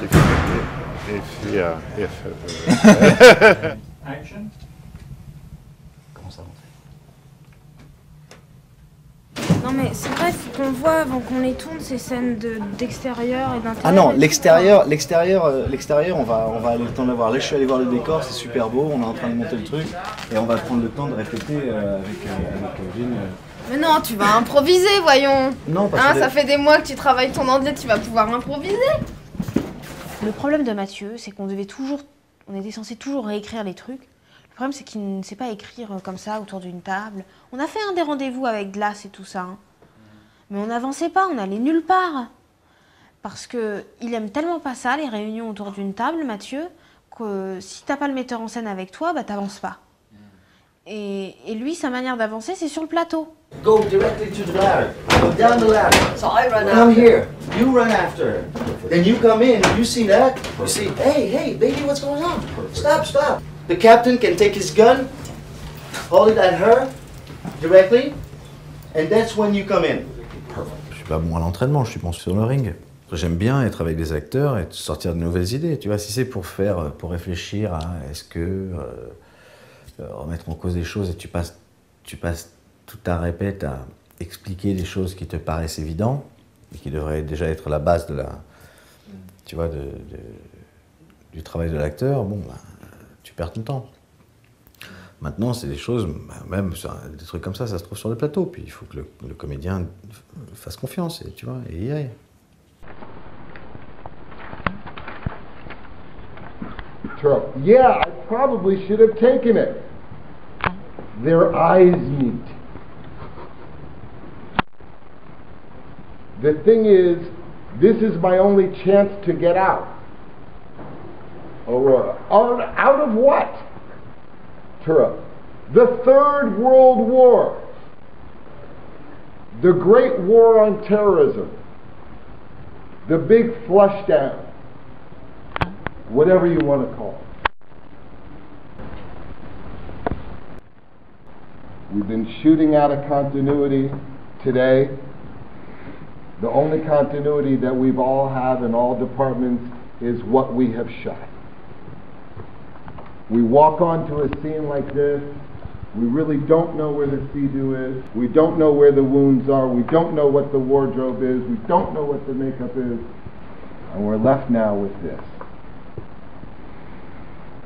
S17: Action.
S13: Non mais c'est vrai, il faut qu'on voit avant qu'on les tourne ces scènes d'extérieur et d'intérieur.
S4: Ah non, l'extérieur, on va aller le temps de voir. Là, je suis allé voir le décor, c'est super beau, on est en train de monter le truc et on va prendre le temps de répéter avec Vin.
S13: Mais non, tu vas improviser, voyons.
S4: Non, parce que
S13: ça fait des mois que tu travailles ton anglais, tu vas pouvoir improviser. Le problème de Mathieu, c'est qu'on était censé toujours réécrire les trucs. Le problème, c'est qu'il ne sait pas écrire comme ça, autour d'une table. On a fait des rendez-vous avec Glace et tout ça. Hein. Mais on n'avançait pas, on allait nulle part. Parce qu'il aime tellement pas ça, les réunions autour d'une table, Mathieu, que si t'as pas le metteur en scène avec toi, bah t'avances pas. Et lui, sa manière d'avancer, c'est sur le plateau.
S1: Go directly to the ladder. Go down the ladder. So I run after. I'm here. You run after her. Then you come in. You see that? You see, hey, baby, what's going on? Stop. The captain can take his gun, hold it at her directly, and that's when you come in.
S4: Je suis pas bon à l'entraînement, je suis bon sur le ring. J'aime bien être avec des acteurs et sortir de nouvelles idées. Tu vois, si c'est pour réfléchir à est-ce que remettre en cause des choses et tu passes toute ta répète à expliquer des choses qui te paraissent évidentes et qui devraient déjà être la base de du travail de l'acteur, bon, bah, tu perds ton temps. Maintenant, c'est des choses, même des trucs comme ça se trouve sur le plateau. Puis il faut que le comédien fasse confiance et tu vois, et y aille.
S10: Yeah, I probably should have taken it. Their eyes meet. The thing is, this is my only chance to get out. Aurora. Out of what? Tura. The Third World War. The Great War on Terrorism. The big flush down. Whatever you want to call it. We've been shooting out of continuity today. The only continuity that we've all had in all departments is what we have shot. We walk onto a scene like this, we really don't know where the sea-doo is, we don't know where the wounds are, we don't know what the wardrobe is, we don't know what the makeup is, and we're left now with this.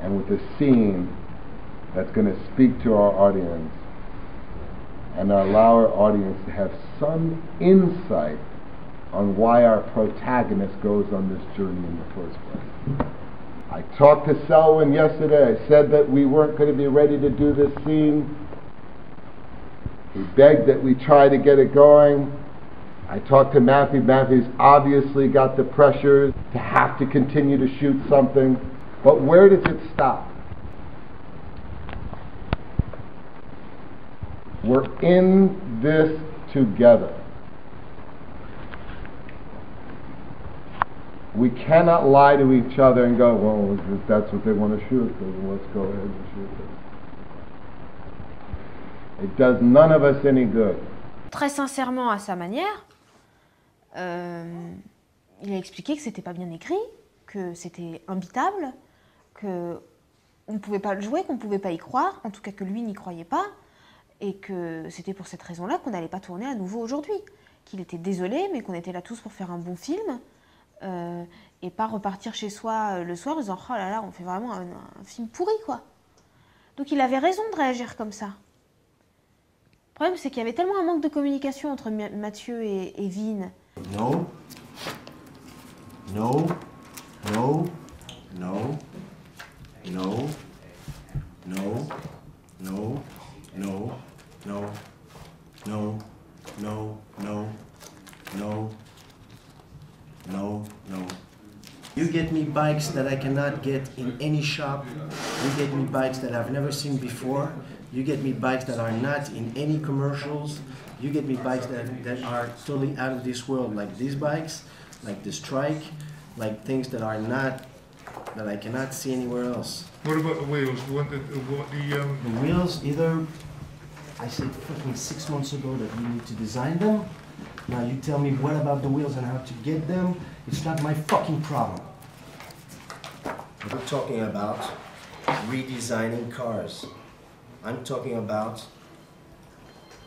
S10: And with a scene that's going to speak to our audience and allow our audience to have some insight on why our protagonist goes on this journey in the first place. I talked to Selwyn yesterday. I said that we weren't going to be ready to do this scene. He begged that we try to get it going. I talked to Matthew. Matthew's obviously got the pressure to have to continue to shoot something. But where does it stop? We're in this together. We cannot lie to each other and go, well, if that's what they want to shoot, then let's go ahead and shoot it. It does none of us any good.
S13: Très sincèrement, à sa manière, il a expliqué que c'était pas bien écrit, que c'était imbitable, qu'on ne pouvait pas le jouer, qu'on ne pouvait pas y croire, en tout cas que lui n'y croyait pas, et que c'était pour cette raison-là qu'on n'allait pas tourner à nouveau aujourd'hui. Qu'il était désolé, mais qu'on était là tous pour faire un bon film, et pas repartir chez soi le soir en disant « Oh là là, on fait vraiment un film pourri, quoi ». Donc il avait raison de réagir comme ça. Le problème, c'est qu'il y avait tellement un manque de communication entre Mathieu et Vin.
S1: No. No. No. No. No, no, no, no, no, no, no, no, no, no, no. You get me bikes that I cannot get in any shop. You get me bikes that I've never seen before.
S2: You get me bikes that are not in any commercials. You get me bikes that are totally out of this world, like these bikes, like the Strike, like things that are not, that I cannot see anywhere else.
S8: What about the wheels?
S2: The wheels, either I said fucking 6 months ago that we need to design them. Now you tell me what about the wheels and how to get them. It's not my fucking problem. We're talking about redesigning cars. I'm talking about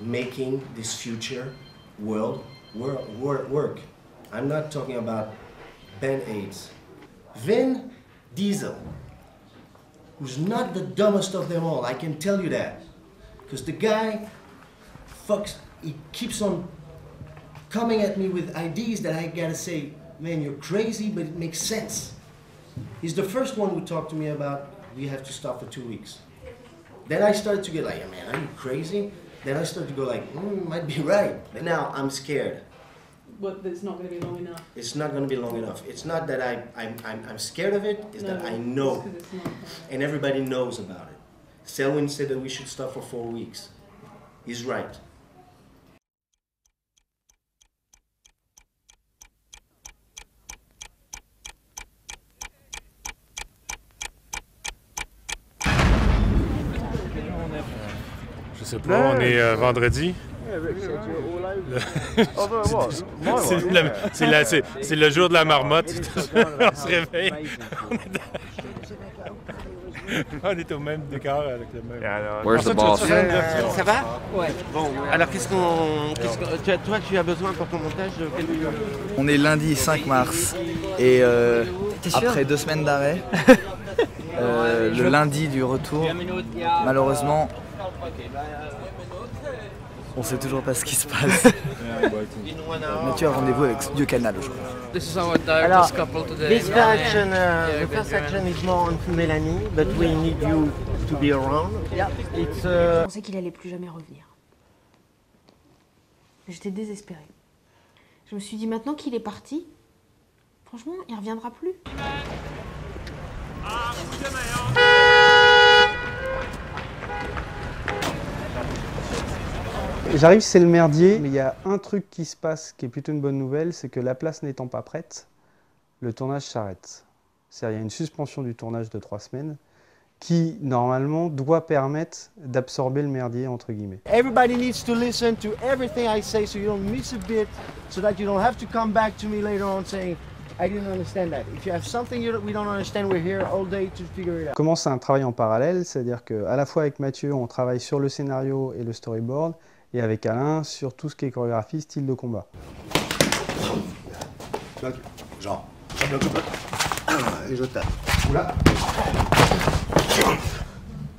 S2: making this future world work. I'm not talking about Band-Aids. Vin Diesel, who's not the dumbest of them all, I can tell you that. Because the guy he keeps on coming at me with ideas that I gotta say, man, you're crazy, but it makes sense. He's the first one who talked to me about, we have to stop for 2 weeks. Then I started to get like, man, are you crazy? Then I started to go like, might be right. But now I'm scared.
S20: But it's not going to be long enough.
S2: It's not going to be long enough. It's not that I'm scared of it, it's that I know. And everybody knows about it. Selwyn said that we should stop for 4 weeks. He's right.
S8: Je sais pas, on est vendredi. C'est le jour de la marmotte. On se réveille. On est au même décor avec le même.
S22: Where's the boss?
S2: Ça va?
S20: Ouais.
S2: Bon, alors toi tu as besoin pour ton montage de quel jour?
S12: On est lundi 5 mars et après 2 semaines d'arrêt, le lundi du retour, malheureusement, on sait toujours pas ce qui se passe. Mathieu a rendez-vous avec Studio Canal aujourd'hui.
S2: Alors, this action, the first action is more on Mélanie, but we need you to be around. It's,
S13: Je pensais qu'il allait plus jamais revenir. J'étais désespérée. Je me suis dit, maintenant qu'il est parti, franchement, il reviendra plus.
S23: J'arrive, c'est le merdier, mais il y a un truc qui se passe qui est plutôt une bonne nouvelle, c'est que la place n'étant pas prête, le tournage s'arrête. C'est-à-dire il y a une suspension du tournage de 3 semaines qui, normalement, doit permettre d'absorber le merdier, entre guillemets.
S1: Everybody needs to listen to everything I say so you don't miss a bit, so that you don't have to come back to me later on saying, I didn't understand that. If you have something we don't understand, we're here all day to figure it out.
S23: Comment c'est un travail en parallèle, c'est-à-dire qu'à la fois avec Mathieu, on travaille sur le scénario et le storyboard, et avec Alain sur tout ce qui est chorégraphie, style de combat.
S18: Genre, et je tape. Oula.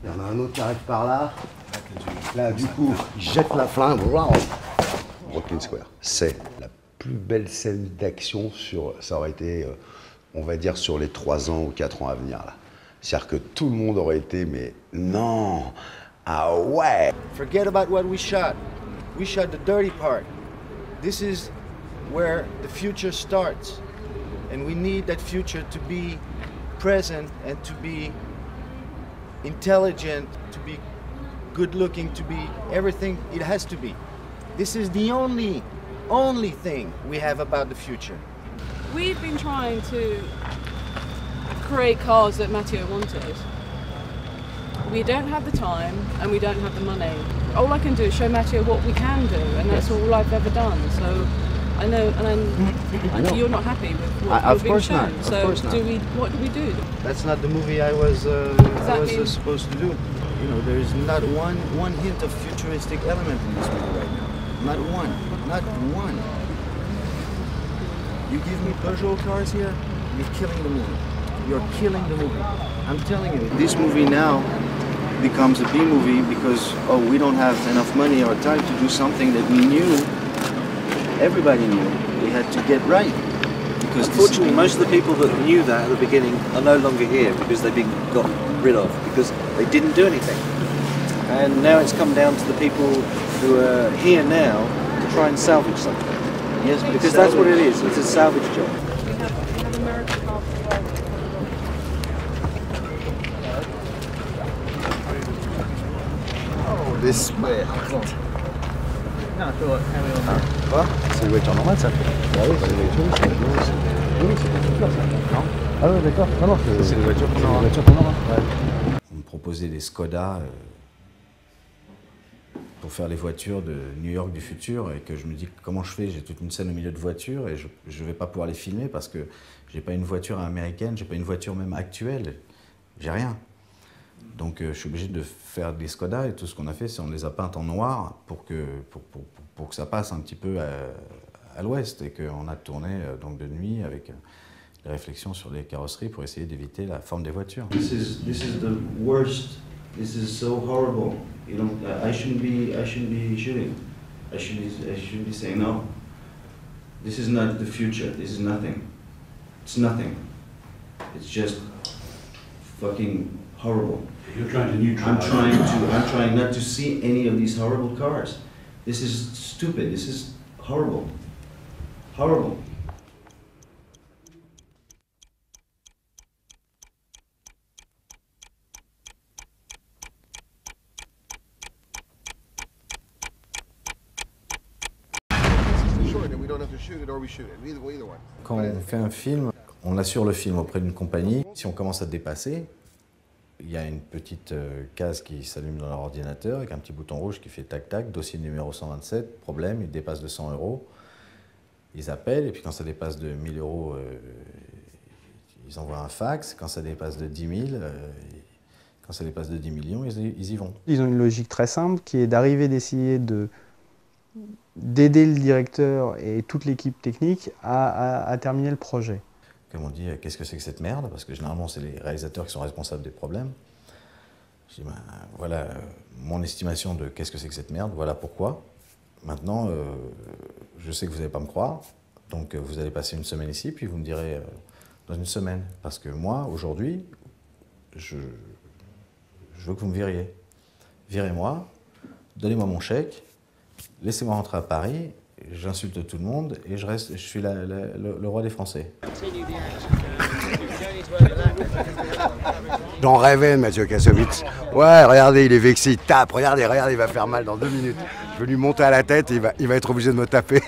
S18: Il y en a un autre qui arrive par là. Là, du coup, il jette la flingue.
S11: Brooklyn Square, c'est la plus belle scène d'action ça aurait été, on va dire, sur les 3 ans ou 4 ans à venir là. C'est-à-dire que tout le monde aurait été, mais non. Ah ouais!
S1: Forget about what we shot. We shot the dirty part. This is where the future starts. And we need that future to be present and to be intelligent, to be good looking, to be everything it has to be. This is the only thing we have about the future.
S20: We've been trying to create cars that Mathieu wanted. We don't have the time and we don't have the money. All I can do is show Mathieu what we can do, and that's all I've ever done. So I know, and you're not happy with what you're being shown.
S1: Not.
S20: So
S1: of course not.
S20: What do we do?
S1: That's not the movie I was supposed to do. You know, there is not one hint of futuristic element in this movie right now. Not one. Not one. You give me Peugeot cars here, you're killing the movie. You're killing the movie. I'm telling you, this movie now becomes a B movie because, we don't have enough money or time to do something that we knew, everybody knew, we had to get right.
S6: Because unfortunately, most of the people that knew that at the beginning are no longer here because they've been got rid of, because they didn't do anything. And now it's come down to the people who are here now to try and salvage something.
S1: Yes,
S6: because that's what it is, it's a salvage job.
S18: this way.
S4: Quoi? C'est une voiture normale ça? Bah oui, c'est une voiture, oui, c'est super ça. Non? Ah ouais, d'accord. Non, non, c'est une voiture qu'on aura. Ouais. On me proposait des Skoda pour faire les voitures de New York du futur et que je me dis comment je fais? J'ai toute une scène au milieu de voitures et je vais pas pouvoir les filmer parce que j'ai pas une voiture américaine, j'ai pas une voiture même actuelle, j'ai rien. Donc je suis obligé de faire des Skoda et tout ce qu'on a fait, c'est on les a peintes en noir pour que ça passe un petit peu à l'ouest et qu'on a tourné donc de nuit avec les réflexions sur les carrosseries pour essayer d'éviter la forme des voitures.
S1: This is the worst. This is so horrible. You know, I shouldn't be shooting. I shouldn't be saying no. This is not the future. This is nothing. It's nothing. It's just fucking horrible.
S3: You're trying to neutralize.
S1: I'm trying not to see any of these horrible cars. This is stupid. This is horrible. Horrible.
S4: Quand on fait un film, on assure le film auprès d'une compagnie. Si on commence à dépasser, il y a une petite case qui s'allume dans leur ordinateur avec un petit bouton rouge qui fait tac-tac, dossier numéro 127, problème, il dépasse de 100 €. Ils appellent et puis quand ça dépasse de 1000 €, ils envoient un fax. Quand ça dépasse de 10 000, quand ça dépasse de 10 millions, ils y vont.
S23: Ils ont une logique très simple qui est d'arriver d'essayer d'aider le directeur et toute l'équipe technique à terminer le projet.
S4: Comme on dit, qu'est-ce que c'est que cette merde? Parce que généralement, c'est les réalisateurs qui sont responsables des problèmes. Je dis, ben, voilà mon estimation de qu'est-ce que c'est que cette merde, voilà pourquoi. Maintenant, je sais que vous n'allez pas me croire, donc vous allez passer une semaine ici, puis vous me direz dans une semaine. Parce que moi, aujourd'hui, je veux que vous me viriez. Virez-moi, donnez-moi mon chèque, laissez-moi rentrer à Paris, j'insulte tout le monde et je suis le roi des Français.
S11: J'en rêvais de Mathieu Kassovitz. Ouais, regardez, il est vexé, il tape. Regardez, il va faire mal dans 2 minutes. Je vais lui monter à la tête et il va être obligé de me taper.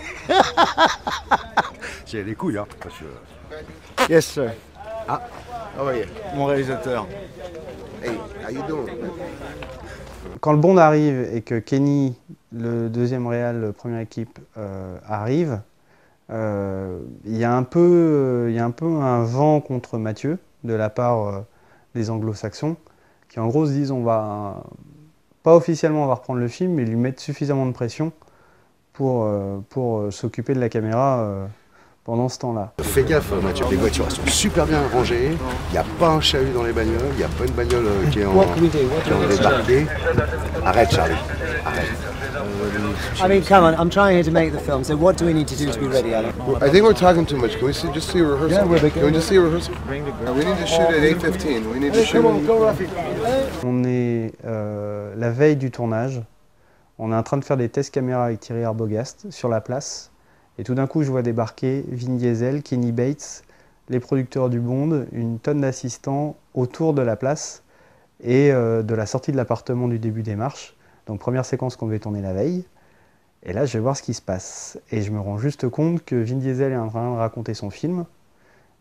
S11: J'ai les couilles, hein.
S2: Yes, sir.
S11: Ah,
S2: Mon réalisateur. Hey, how you doing?
S23: Quand le Bond arrive et que Kenny, le deuxième réal, première équipe, arrive, il y a un peu un vent contre Mathieu de la part des anglo-saxons qui en gros se disent on va, pas officiellement on va reprendre le film, mais lui mettre suffisamment de pression pour s'occuper de la caméra pendant ce temps-là.
S11: Fais gaffe Mathieu, les voitures sont super bien rangées, il n'y a pas un chahut dans les bagnoles, il n'y a pas une bagnole qui est en débarqué. Arrête Charlie, arrête.
S16: I mean, come on, I'm trying here to make the film, so what do we need to do to be ready, Alan?
S10: I think we're talking too much. Can we just see a rehearsal?
S16: Yeah, we're
S10: Can we just see a rehearsal? We need to shoot at 8:15. We need to shoot.
S23: On est la veille du tournage, on est en train de faire des tests caméra avec Thierry Arbogast sur la place, et tout d'un coup je vois débarquer Vin Diesel, Kenny Bates, les producteurs du Bond, une tonne d'assistants autour de la place et de la sortie de l'appartement du début des marches. Donc première séquence qu'on devait tourner la veille, et là je vais voir ce qui se passe. Et je me rends juste compte que Vin Diesel est en train de raconter son film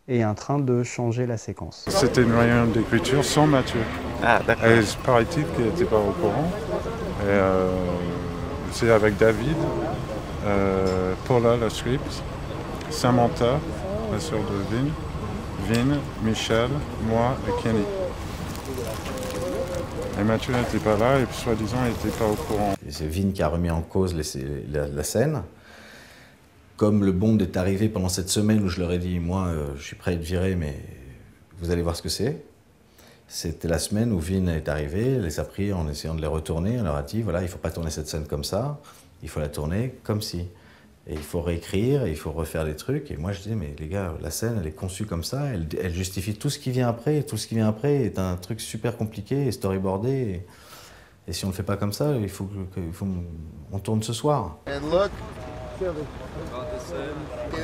S23: et est en train de changer la séquence.
S19: C'était une réunion d'écriture sans Mathieu.
S9: Ah d'accord.
S19: Et paraît-il qu'il n'était pas au courant. Et c'est avec David, Paula, la script, Samantha, la sœur de Vin, Michel, moi et Kenny. Et Mathieu n'était pas là et soi-disant il n'était pas au courant.
S4: C'est Vin qui a remis en cause la scène. Comme le Bond est arrivé pendant cette semaine où je leur ai dit, moi je suis prêt à être viré, mais vous allez voir ce que c'est. C'était la semaine où Vin est arrivé, les a pris en essayant de les retourner. On leur a dit, voilà, il ne faut pas tourner cette scène comme ça, il faut la tourner comme si. Et il faut réécrire, et il faut refaire des trucs. Et moi, je disais, mais les gars, la scène, elle est conçue comme ça, elle justifie tout ce qui vient après, et tout ce qui vient après est un truc super compliqué et storyboardé. Et si on ne le fait pas comme ça, il faut on tourne ce soir.
S10: And look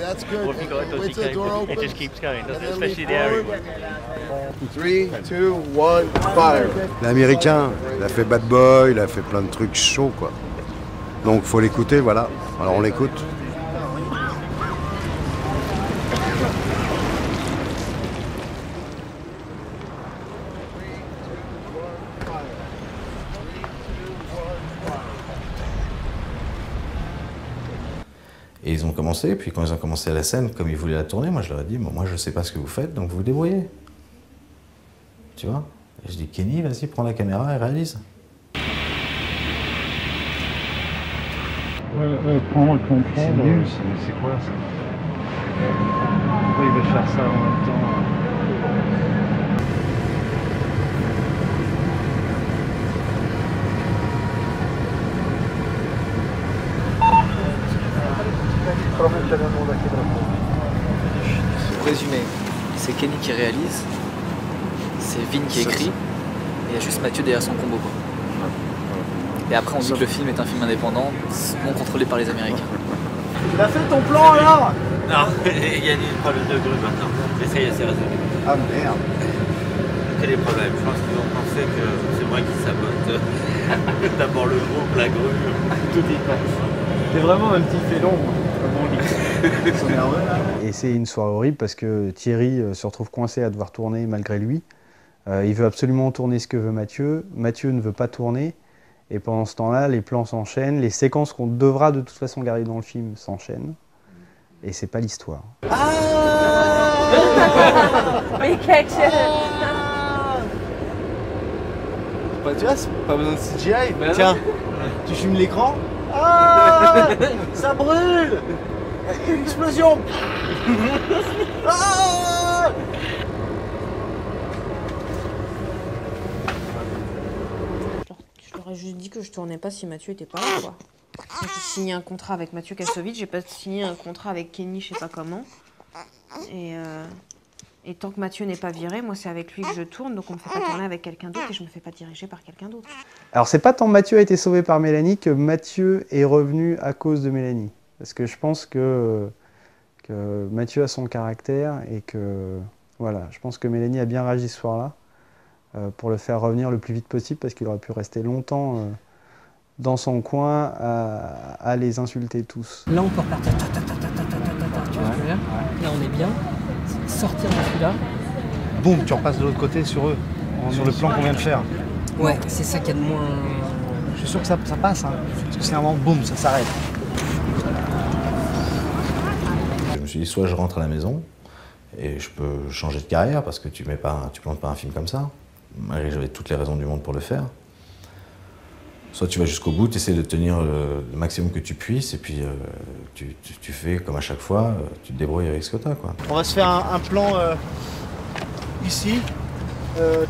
S10: That's good.
S3: Or if you got it,
S10: Wait till the door opens.
S3: it just keeps going, doesn't it?
S10: And then
S3: Especially the
S10: lean
S3: area.
S10: forward. 3, 2, 1, fire.
S11: L'américain, il a fait Bad Boy, il a fait plein de trucs chauds, quoi. Donc faut l'écouter, voilà. Alors on l'écoute.
S4: Et ils ont commencé, puis quand ils ont commencé la scène, comme ils voulaient la tourner, moi je leur ai dit, bon, moi je sais pas ce que vous faites, donc vous vous débrouillez. Tu vois? Et je dis, Kenny, vas-y, prends la caméra et réalise.
S19: Prendre le contrôle.
S3: C'est nul, c'est quoi ça? Pourquoi il veut faire ça en même temps?
S12: Pour résumer, c'est Kenny qui réalise, c'est Vin qui écrit, et il y a juste Mathieu derrière son combo. Quoi. Et après on dit que le film est un film indépendant, non contrôlé par les Américains.
S2: Tu as fait ton plan alors?
S14: Non, il y a des problèmes de grue maintenant. Mais ça y est, c'est résolu.
S2: Ah merde.
S14: Quel est le problème? Je pense qu'ils ont pensé que c'est moi qui sabote. D'abord le groupe, la grue, tout y passe.
S2: T'es vraiment un petit félon, comme on dit. Ils sont nerveux là.
S23: Et c'est une soirée horrible parce que Thierry se retrouve coincé à devoir tourner malgré lui. Il veut absolument tourner ce que veut Mathieu. Mathieu ne veut pas tourner. Et pendant ce temps-là, les plans s'enchaînent. Les séquences qu'on devra de toute façon garder dans le film s'enchaînent. Et c'est pas l'histoire.
S20: Mais quelque chose.
S2: Bah, tu vois, c'est pas besoin de CGI. Tiens, tu fumes l'écran. Ah, ça brûle. Une explosion. Ah.
S13: Je leur ai juste dit que je tournais pas si Mathieu était pas là, quoi. J'ai signé un contrat avec Mathieu Kassovitch, j'ai pas signé un contrat avec Kenny, je sais pas comment. Et tant que Mathieu n'est pas viré, moi c'est avec lui que je tourne, donc on me fait pas tourner avec quelqu'un d'autre et je me fais pas diriger par quelqu'un d'autre.
S23: Alors c'est pas tant Mathieu a été sauvé par Mélanie que Mathieu est revenu à cause de Mélanie. Parce que je pense que Mathieu a son caractère et que voilà, je pense que Mélanie a bien réagi ce soir-là pour le faire revenir le plus vite possible parce qu'il aurait pu rester longtemps dans son coin à les insulter tous.
S15: Là on peut repartir, tu vois ce que je veux dire? Là on est bien, sortir de celui-là.
S2: Boum, tu repasses de l'autre côté sur eux, sur le plan qu'on vient de faire.
S15: Ouais, c'est ça qu'il y a de moins...
S2: Je suis sûr que ça passe, hein, parce que c'est un moment, boum, ça s'arrête.
S4: Je me suis dit, soit je rentre à la maison et je peux changer de carrière parce que tu plantes pas un film comme ça. J'avais toutes les raisons du monde pour le faire. Soit tu vas jusqu'au bout, tu essaies de tenir le maximum que tu puisses et puis tu fais comme à chaque fois, tu te débrouilles avec ce que tu as, quoi.
S2: On va se faire un plan ici,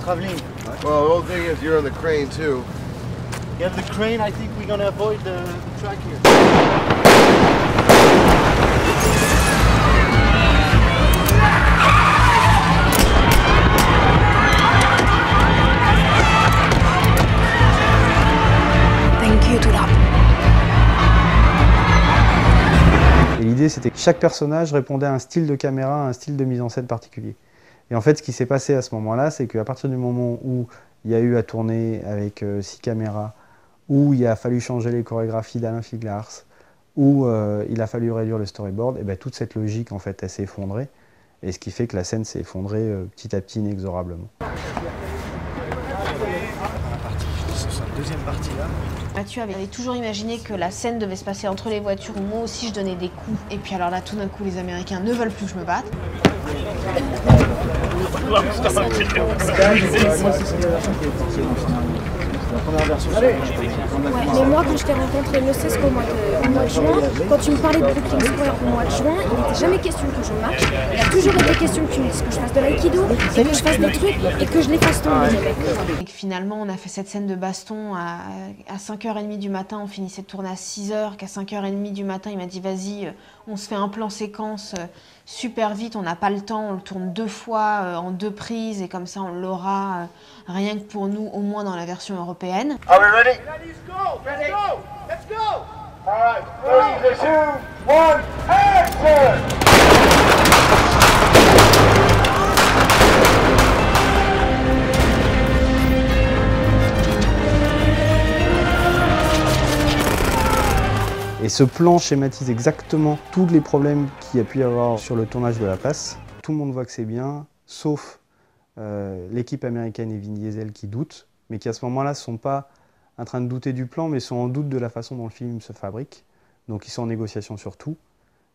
S2: travelling.
S10: Well, the whole thing is you're on the crane too.
S2: You have the crane, I think we're gonna avoid the track here.
S23: Et l'idée, c'était que chaque personnage répondait à un style de caméra, à un style de mise en scène particulier. Et en fait, ce qui s'est passé à ce moment-là, c'est qu'à partir du moment où il y a eu à tourner avec 6 caméras, où il a fallu changer les chorégraphies d'Alain Figlars, où il a fallu réduire le storyboard, et bien toute cette logique, en fait, elle s'est effondrée. Et ce qui fait que la scène s'est effondrée petit à petit, inexorablement.
S2: Deuxième partie là.
S13: Mathieu avait toujours imaginé que la scène devait se passer entre les voitures où moi aussi je donnais des coups. Et puis alors là, tout d'un coup, les Américains ne veulent plus que je me batte. Mais moi, quand je t'ai rencontré le 16 au mois de juin, quand tu me parlais de Brooklyn Square au mois de juin, il n'était jamais question que je marche. Il y a toujours été question que tu me dises que je fasse de l'aïkido, et que je fasse des trucs et que je les fasse tomber. Et que finalement, on a fait cette scène de baston à 5h30 du matin, on finissait de tourner à 6h, qu'à 5h30 du matin, il m'a dit vas-y, on se fait un plan séquence super vite, on n'a pas le temps, on le tourne 2 fois en 2 prises et comme ça on l'aura rien que pour nous, au moins dans la version européenne.
S2: Are we ready? Let's go! Let's go! Let's go!
S5: Alright, 3, 2, 1, action!
S23: Et ce plan schématise exactement tous les problèmes qu'il y a pu y avoir sur le tournage de La Place. Tout le monde voit que c'est bien, sauf l'équipe américaine et Vin Diesel qui doutent, mais qui à ce moment-là ne sont pas en train de douter du plan, mais sont en doute de la façon dont le film se fabrique. Donc ils sont en négociation sur tout,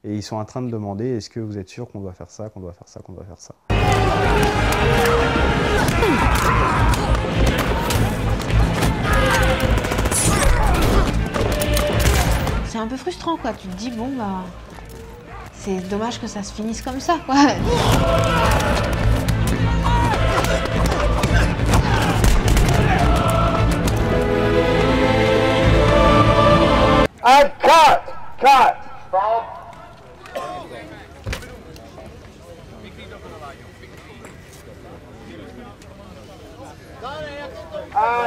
S23: et ils sont en train de demander est-ce que vous êtes sûr qu'on doit faire ça, qu'on doit faire ça, qu'on doit faire ça.
S13: C'est un peu frustrant quoi, tu te dis bon bah c'est dommage que ça se finisse comme ça quoi.
S5: And cut!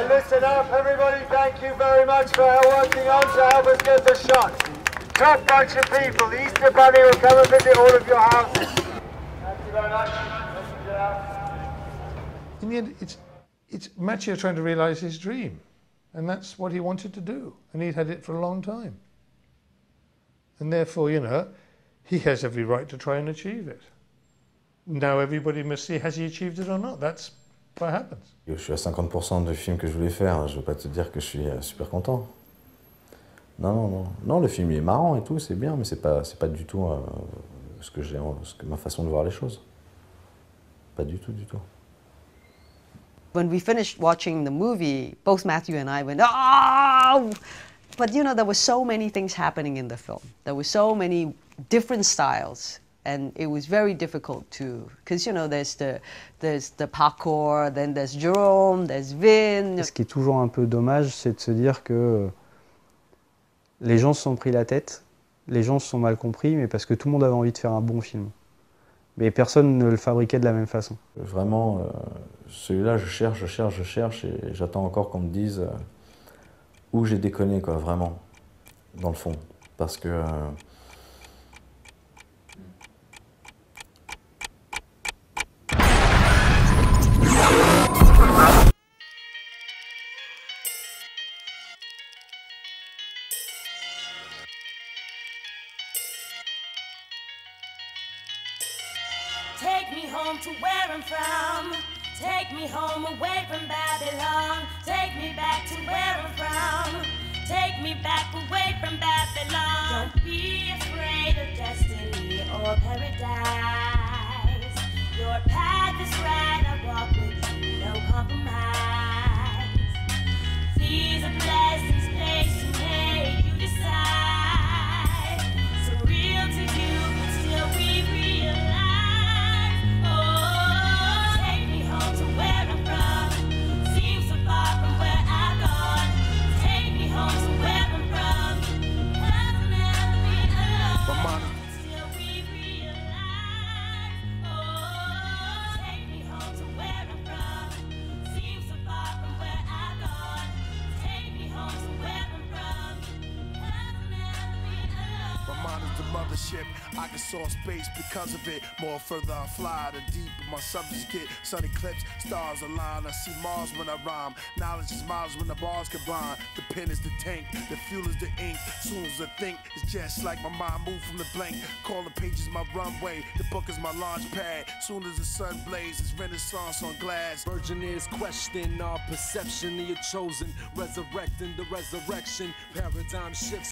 S5: Listen up, everybody. Thank you very much for working on to help us get the shot. Top bunch of people. The Easter Bunny will come and visit all of your houses. Thank you very much.
S8: In the end, it's Macchio trying to realise his dream. And that's what he wanted to do. And he'd had it for a long time. And therefore, you know, he has every right to try and achieve it. Now everybody must see, has he achieved it or not? That's what happens.
S4: Je suis à 50% du film que je voulais faire, je ne veux pas te dire que je suis super content. Non, le film il est marrant et tout, c'est bien, mais c'est pas du tout ma façon de voir les choses. Pas du tout.
S7: When we finished watching the movie, both Matthew and I went, oh! But you know, there were so many things happening in the film. There were so many different styles. And it was very difficult to, because you know, there's the parkour, then there's Jerome, there's Vin.
S23: Ce qui est toujours un peu dommage, c'est de se dire que les gens se sont pris la tête, les gens se sont mal compris, mais parce que tout le monde avait envie de faire un bon film. Mais personne ne le fabriquait de la même façon.
S4: Vraiment, celui-là, je cherche, et j'attends encore qu'on me dise où j'ai déconné, quoi, vraiment, dans le fond. Parce que...
S22: Take me home to where I'm from. Take me home away from Babylon. Take me back to where I'm from. Take me back away from Babylon. Don't be afraid of destiny or paradise. Your path is right, I walk with you, no compromise. These are blessings placed to make you decide. So real to you, but still we realize.
S24: I can soar space because of it. More further I fly, the deeper my subjects get. Sun eclipse, stars align. I see Mars when I rhyme. Knowledge is miles when the bars combine. The pen is the tank, the fuel is the ink. Soon as I think, it's just like my mind move from the blank. Call the pages my runway, the book is my launch pad. Soon as the sun blazes, renaissance on glass.
S25: Virgin is question our perception of your chosen. Resurrecting the resurrection, paradigm shifts.